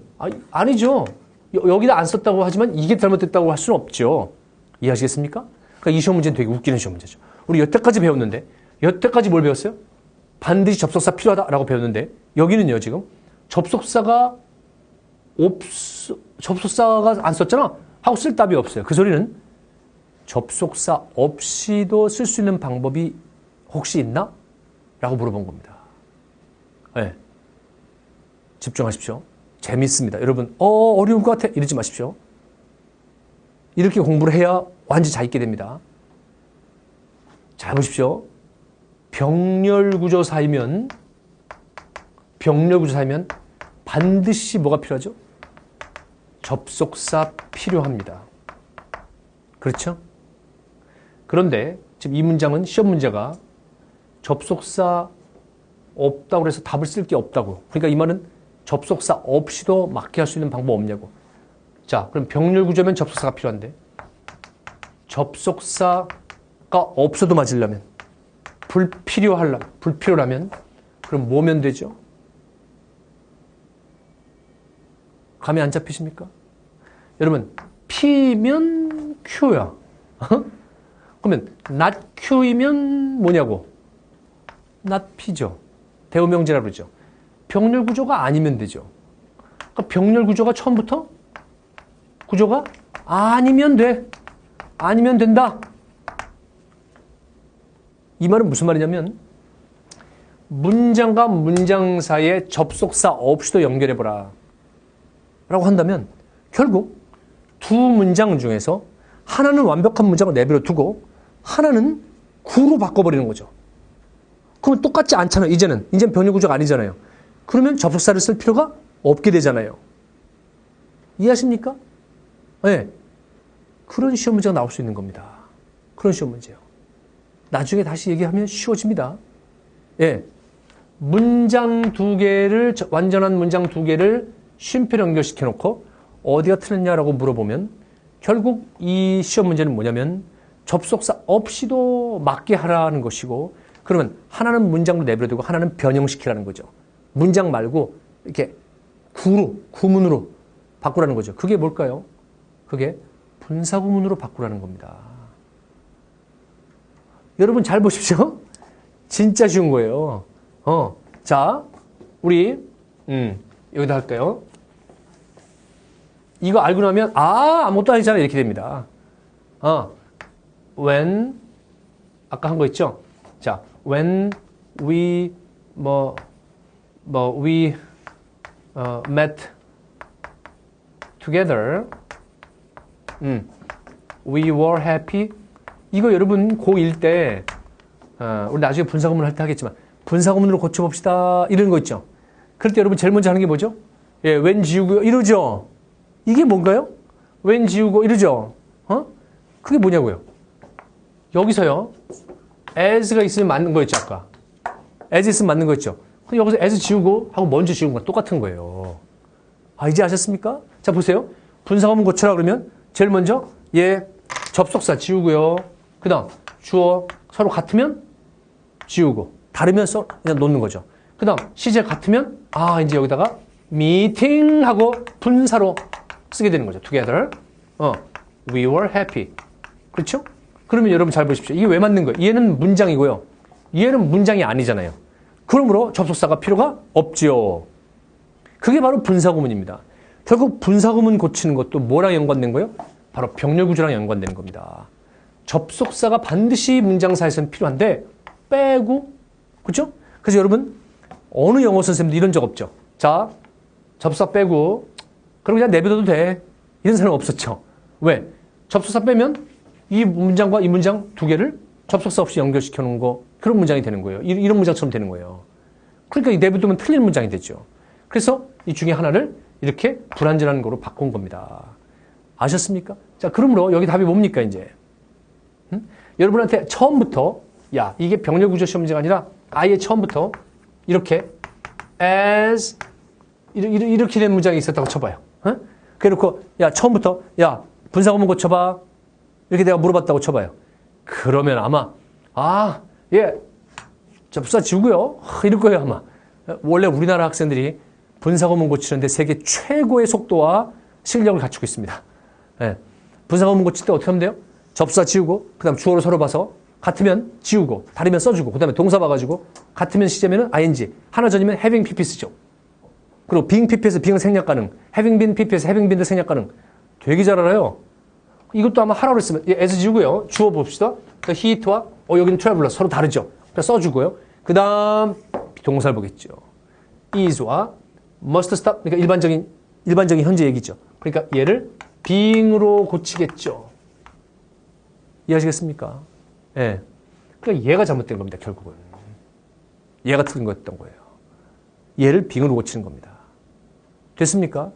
아니죠. 여기다 안 썼다고 하지만 이게 잘못됐다고 할 수는 없죠. 이해하시겠습니까? 그러니까 이 시험 문제는 되게 웃기는 시험 문제죠. 우리 여태까지 배웠는데 여태까지 뭘 배웠어요? 반드시 접속사 필요하다라고 배웠는데 여기는요 지금 접속사가 안 썼잖아 하고 쓸 답이 없어요. 그 소리는 접속사 없이도 쓸 수 있는 방법이 혹시 있나? 라고 물어본 겁니다. 네. 집중하십시오. 재밌습니다. 여러분 어려운 것 같아 이러지 마십시오. 이렇게 공부를 해야 완전히 잘 있게 됩니다. 잘 보십시오. 병렬 구조 사이면 반드시 뭐가 필요하죠? 접속사 필요합니다. 그렇죠? 그런데 지금 이 문장은 시험 문제가 접속사 없다고 해서 답을 쓸 게 없다고. 그러니까 이 말은 접속사 없이도 맞게 할 수 있는 방법 없냐고. 자, 그럼 병렬 구조면 접속사가 필요한데 접속사가 없어도 맞으려면 불필요라면 그럼 뭐면 되죠? 감이 안 잡히십니까? 여러분 P면 Q야. 그러면 not Q이면 뭐냐고? not P죠. 대우명제라고 그러죠. 병렬 구조가 아니면 되죠. 그러니까 병렬 구조가 처음부터 구조가 아니면 돼. 아니면 된다. 이 말은 무슨 말이냐면 문장과 문장 사이에 접속사 없이도 연결해보라 라고 한다면 결국 두 문장 중에서 하나는 완벽한 문장을 내버려 두고 하나는 구로 바꿔버리는 거죠. 그럼 똑같지 않잖아요. 이제는 병렬 구조가 아니잖아요. 그러면 접속사를 쓸 필요가 없게 되잖아요. 이해하십니까? 네. 그런 시험 문제가 나올 수 있는 겁니다. 그런 시험 문제요. 나중에 다시 얘기하면 쉬워집니다. 예. 문장 두 개를, 완전한 문장 두 개를 쉼표로 연결시켜 놓고 어디가 틀렸냐라고 물어보면 결국 이 시험 문제는 뭐냐면 접속사 없이도 맞게 하라는 것이고, 그러면 하나는 문장으로 내버려두고 하나는 변형시키라는 거죠. 문장 말고 이렇게 구문으로 바꾸라는 거죠. 그게 뭘까요? 그게 분사구문으로 바꾸라는 겁니다. 여러분 잘 보십시오. 진짜 쉬운 거예요. 자, 우리 여기다 할까요? 이거 알고 나면 아무것도 아니잖아 이렇게 됩니다. when 아까 한 거 있죠? 자, when we we met together, we were happy. 이거 여러분 고1 때 우리 나중에 분사구문 할 때 하겠지만 분사구문으로 고쳐봅시다 이런 거 있죠. 그럴 때 여러분 제일 먼저 하는 게 뭐죠? 예, when 지우고 이러죠. 이게 뭔가요? when 지우고 이러죠. 그게 뭐냐고요? 여기서요. as가 있으면 맞는 거였죠 아까. as 있으면 맞는 거였죠. 근데 여기서 as 지우고 하고 먼저 지운 건 똑같은 거예요. 이제 아셨습니까? 자 보세요. 분사구문 고쳐라 그러면 제일 먼저 접속사 지우고요. 그 다음 주어 서로 같으면 지우고 다르면 그냥 놓는 거죠. 그 다음 시제 같으면 이제 여기다가 meeting 하고 분사로 쓰게 되는 거죠. together. we were happy. 그렇죠? 그러면 여러분 잘 보십시오. 이게 왜 맞는 거예요? 얘는 문장이고요. 얘는 문장이 아니잖아요. 그러므로 접속사가 필요가 없죠. 그게 바로 분사구문입니다. 결국 분사구문 고치는 것도 뭐랑 연관된 거예요? 바로 병렬 구조랑 연관되는 겁니다. 접속사가 반드시 문장사에서는 필요한데 빼고, 그렇죠? 그래서 여러분 어느 영어 선생님도 이런 적 없죠. 자, 접속사 빼고 그럼 그냥 내버려도 돼. 이런 사람 없었죠. 왜? 접속사 빼면 이 문장과 이 문장 두 개를 접속사 없이 연결시켜 놓은 거, 그런 문장이 되는 거예요. 이런 문장처럼 되는 거예요. 그러니까 이 내버려두면 틀린 문장이 되죠. 그래서 이 중에 하나를 이렇게 불완전한 거로 바꾼 겁니다. 아셨습니까? 자, 그러므로 여기 답이 뭡니까, 이제? 여러분한테 처음부터, 이게 병렬 구조 시험 문제가 아니라 아예 처음부터 이렇게 as 이렇게 된 문장이 있었다고 쳐봐요. 그래놓고 처음부터 분사구문 고쳐봐 이렇게 내가 물어봤다고 쳐봐요. 그러면 아마 접속사 지우고요 이럴 거예요 아마. 원래 우리나라 학생들이 분사구문 고치는데 세계 최고의 속도와 실력을 갖추고 있습니다. 분사구문 고칠 때 어떻게 하면 돼요? 접속사 지우고 그 다음 주어를 서로 봐서 같으면 지우고 다르면 써주고 그 다음에 동사 봐가지고 같으면 시제면은 ing, 하나 전이면 having pp 쓰죠. 그리고 being pp에서 being은 생략 가능, having been pp에서 having been도 생략 가능. 되게 잘 알아요. 이것도 아마 하라고 했으면 as 지우고요. 주어 봅시다. he, it와 여기는 traveler 서로 다르죠. 그러니까 써주고요. 그 다음 동사를 보겠죠. is와 must stop, 그러니까 일반적인 현재 얘기죠. 그러니까 얘를 being으로 고치겠죠. 이해하시겠습니까? 예. 그러니까 얘가 잘못된 겁니다, 결국은. 얘가 틀린 거였던 거예요. 얘를 being으로 고치는 겁니다. 됐습니까?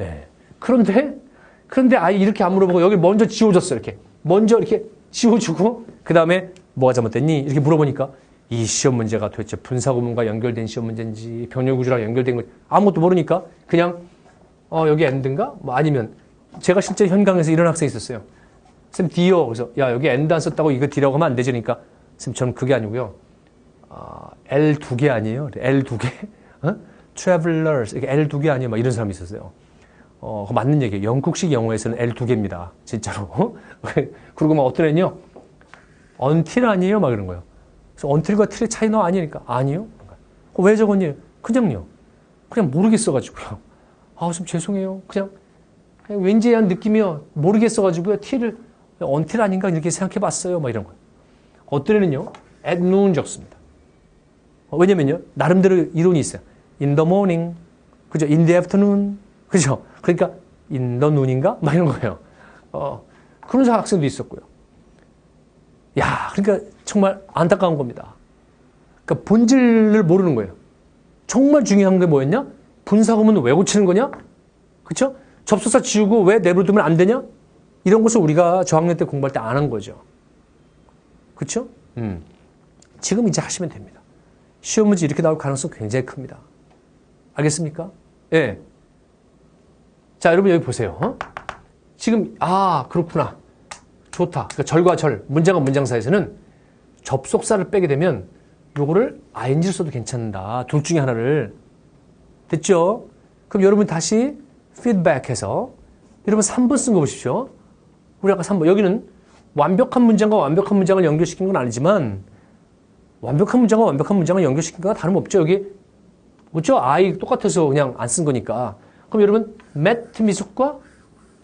예. 그런데 아예 이렇게 안 물어보고 여기 먼저 지워줬어, 이렇게. 먼저 이렇게 지워주고, 그 다음에 뭐가 잘못됐니? 이렇게 물어보니까 이 시험 문제가 도대체 분사구문과 연결된 시험 문제인지 병렬 구조랑 연결된 거 아무것도 모르니까 그냥 여기 end인가? 아니면 제가 실제 현강에서 이런 학생이 있었어요. 쌤 D요. 그래서 여기 end 안 썼다고 이거 D라고 하면 안 되지. 그러니까 쌤 저는 그게 아니고요. L 두 개 아니에요? L 두 개? Travelers 이렇게 L 두 개 아니에요? 막 이런 사람이 있었어요. 맞는 얘기예요. 영국식 영어에서는 L 두 개입니다. 진짜로. 그리고 막 어떤 애는요. until 아니에요? 막 이런 거예요. 그래서 until과 till의 차이는 아니니까 아니요. 왜 적었니? 그냥요. 그냥 모르겠어가지고요. 좀 죄송해요. 그냥 왠지에 한 느낌이요. 모르겠어가지고요. till을 until 아닌가 이렇게 생각해봤어요. 막 이런 거예요. 어떤 애는요. at noon 적습니다. 왜냐면요. 나름대로 이론이 있어요. in the morning. 그죠? in the afternoon. 그죠? 그러니까 in the noon인가? 막 이런 거예요. 그런 학생도 있었고요. 그러니까 정말 안타까운 겁니다. 그러니까 본질을 모르는 거예요. 정말 중요한 게 뭐였냐? 분사구문은 왜 고치는 거냐? 그렇죠? 접속사 지우고 왜 내버려두면 안 되냐? 이런 것을 우리가 저학년 때 공부할 때 안 한 거죠. 그렇죠? 지금 이제 하시면 됩니다. 시험 문제 이렇게 나올 가능성 굉장히 큽니다. 알겠습니까? 예. 자, 여러분 여기 보세요. 지금 그렇구나. 좋다. 그러니까 절과 절, 문장과 문장 사이에서는 접속사를 빼게 되면 요거를 ing를 써도 괜찮다. 둘 중에 하나를. 됐죠? 그럼 여러분 다시 피드백해서 여러분 3번 쓴 거 보십시오. 우리 아까 3번. 여기는 완벽한 문장과 완벽한 문장을 연결시킨 건 아니지만 완벽한 문장과 완벽한 문장을 연결시킨 거가 다름없죠. 여기 그렇죠? I 똑같아서 그냥 안 쓴 거니까. 그럼 여러분 met 미숙과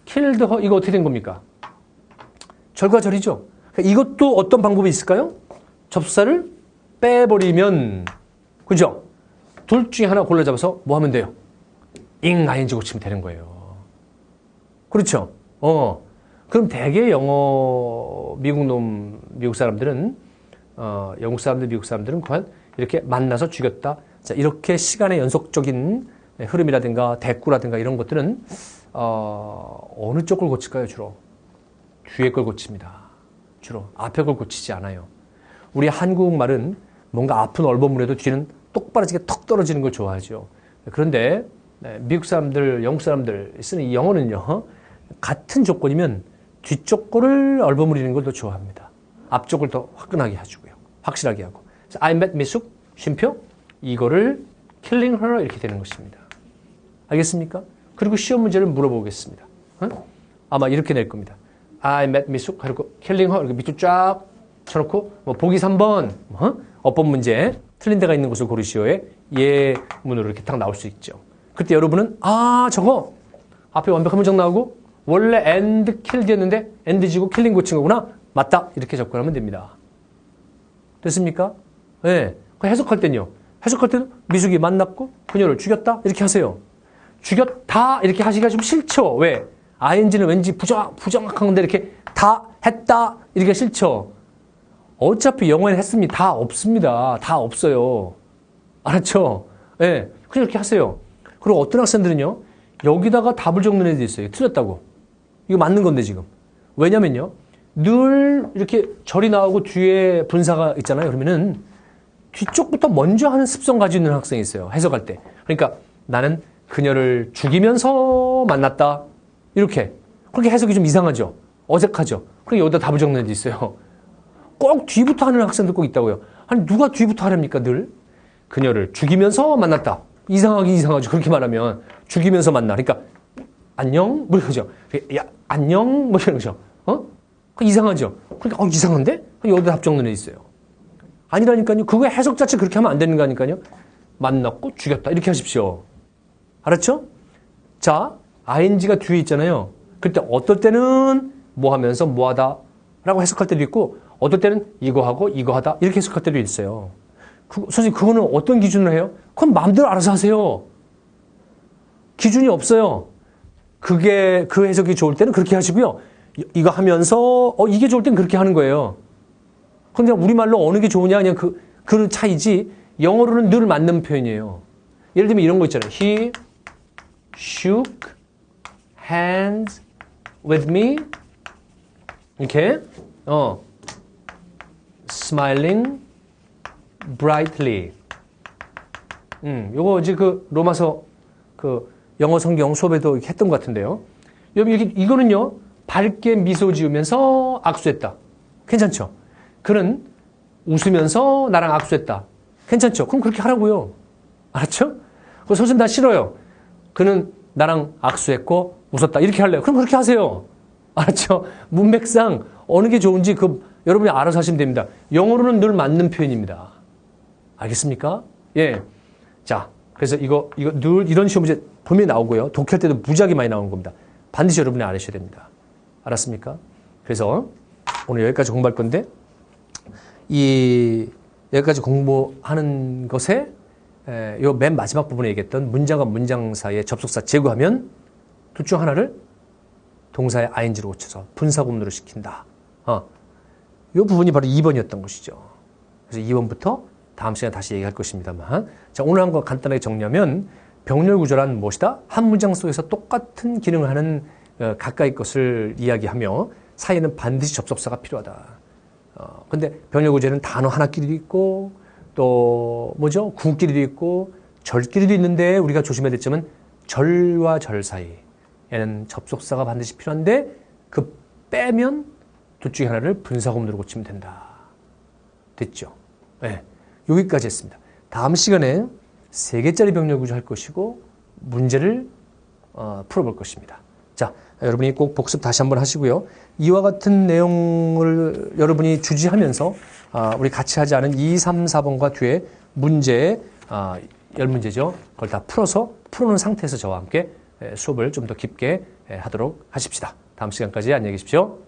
killed her 이거 어떻게 된 겁니까? 절과 절이죠. 그러니까 이것도 어떤 방법이 있을까요? 접속사를 빼버리면 그죠? 둘 중에 하나 골라 잡아서 뭐 하면 돼요? ing 고치면 되는 거예요. 그렇죠? 그럼 대개 영어 미국 사람들은 영국 사람들 미국 사람들은 과연 이렇게 만나서 죽였다. 자, 이렇게 시간의 연속적인 흐름이라든가 대꾸라든가 이런 것들은 어느 쪽을 고칠까요? 주로 뒤에 걸 고칩니다. 주로 앞에 걸 고치지 않아요. 우리 한국말은 뭔가 앞은 얼버무려도 뒤는 똑바로지게 턱 떨어지는 걸 좋아하죠. 그런데 미국 사람들, 영국 사람들 쓰는 이 영어는요. 같은 조건이면 뒤쪽 거를 얼버무리는 걸 더 좋아합니다. 앞쪽을 더 화끈하게 해주고요. 확실하게 하고. I met 미숙, 쉼표, 이거를 killing her 이렇게 되는 것입니다. 알겠습니까? 그리고 시험 문제를 물어보겠습니다. 아마 이렇게 낼 겁니다. I met 미숙, 그리고 killing her, 이렇게 밑줄 쫙 쳐놓고, 보기 3번, 어법 문제, 틀린 데가 있는 곳을 고르시오에 예문으로 이렇게 딱 나올 수 있죠. 그때 여러분은, 저거, 앞에 완벽한 문장 나오고, 원래 and killed였는데, and 지고 killing 고친 거구나? 맞다. 이렇게 접근하면 됩니다. 됐습니까? 네. 해석할 땐요. 해석할 때도 미숙이 만났고, 그녀를 죽였다. 이렇게 하세요. 죽였다. 이렇게 하시기가 좀 싫죠. 왜? ing는 왠지 부정확한 건데 이렇게 다 했다. 이렇게 싫죠. 어차피 영어에는 했음이 다 없습니다. 다 없어요. 알았죠? 예. 네. 그냥 이렇게 하세요. 그리고 어떤 학생들은요, 여기다가 답을 적는 애들이 있어요. 틀렸다고. 이거 맞는 건데, 지금. 왜냐면요, 늘 이렇게 절이 나오고 뒤에 분사가 있잖아요. 그러면은 뒤쪽부터 먼저 하는 습성 가지고 있는 학생이 있어요. 해석할 때. 그러니까 나는 그녀를 죽이면서 만났다. 이렇게. 그렇게 해석이 좀 이상하죠? 어색하죠? 그러니까 여기다 답을 적는 애들이 있어요. 꼭 뒤부터 하는 학생들 꼭 있다고요. 아니, 누가 뒤부터 하랍니까, 늘? 그녀를 죽이면서 만났다. 이상하긴 이상하죠. 그렇게 말하면. 죽이면서 만나. 그러니까, 안녕? 뭐 이러죠. 야, 안녕? 뭐 이런 거죠. 이상하죠. 그러니까, 이상한데? 여기다 답 적는 애 있어요. 아니라니까요. 그거 해석 자체 그렇게 하면 안 되는 거니까요. 만났고 죽였다. 이렇게 하십시오. 알았죠? 자, ing가 뒤에 있잖아요. 그때 어떨 때는 뭐 하면서 뭐 하다 라고 해석할 때도 있고, 어떨 때는 이거 하고 이거 하다 이렇게 해석할 때도 있어요. 선생님, 그거는 어떤 기준으로 해요? 그건 마음대로 알아서 하세요. 기준이 없어요. 그게, 그 해석이 좋을 때는 그렇게 하시고요. 이거 하면서, 이게 좋을 땐 그렇게 하는 거예요. 그냥 우리말로 어느 게 좋으냐, 그냥 그런 차이지, 영어로는 늘 맞는 표현이에요. 예를 들면 이런 거 있잖아요. He shook hands with me. 이렇게, smiling brightly. 요거 이제 로마서 영어 성경 수업에도 했던 것 같은데요. 여기 이거는요, 밝게 미소 지으면서 악수했다. 괜찮죠? 그는 웃으면서 나랑 악수했다. 괜찮죠? 그럼 그렇게 하라고요. 알았죠? 선생님, 나 싫어요. 그는 나랑 악수했고 웃었다. 이렇게 할래요. 그럼 그렇게 하세요. 알았죠? 문맥상 어느 게 좋은지 여러분이 알아서 하시면 됩니다. 영어로는 늘 맞는 표현입니다. 알겠습니까? 예. 자, 그래서 이거 늘 이런 시험 문제 보면 나오고요. 독해할 때도 무지하게 많이 나오는 겁니다. 반드시 여러분이 알아셔야 됩니다. 알았습니까? 그래서 오늘 여기까지 공부할 건데, 여기까지 공부하는 것에, 요 맨 마지막 부분에 얘기했던 문장과 문장 사이에 접속사 제거하면 둘 중 하나를 동사의 ing로 고쳐서 분사구문으로 시킨다. 요 부분이 바로 2번이었던 것이죠. 그래서 2번부터 다음 시간에 다시 얘기할 것입니다만. 자, 오늘 한 거 간단하게 정리하면 병렬 구조란 무엇이다? 한 문장 속에서 똑같은 기능을 하는 가까이 것을 이야기하며 사이에는 반드시 접속사가 필요하다. 근데 병렬 구조에는 단어 하나끼리도 있고 또 뭐죠? 구끼리도 있고 절끼리도 있는데 우리가 조심해야 될 점은 절과 절 사이에는 접속사가 반드시 필요한데 그 빼면 둘 중에 하나를 분사구문으로 고치면 된다. 됐죠? 네, 여기까지 했습니다. 다음 시간에 3개짜리 병렬 구조 할 것이고 문제를 풀어볼 것입니다. 자, 여러분이 꼭 복습 다시 한번 하시고요. 이와 같은 내용을 여러분이 주지하면서 우리 같이 하지 않은 2, 3, 4번과 뒤에 문제 10문제죠. 그걸 다 풀어놓은 상태에서 저와 함께 수업을 좀 더 깊게 하도록 하십시다. 다음 시간까지 안녕히 계십시오.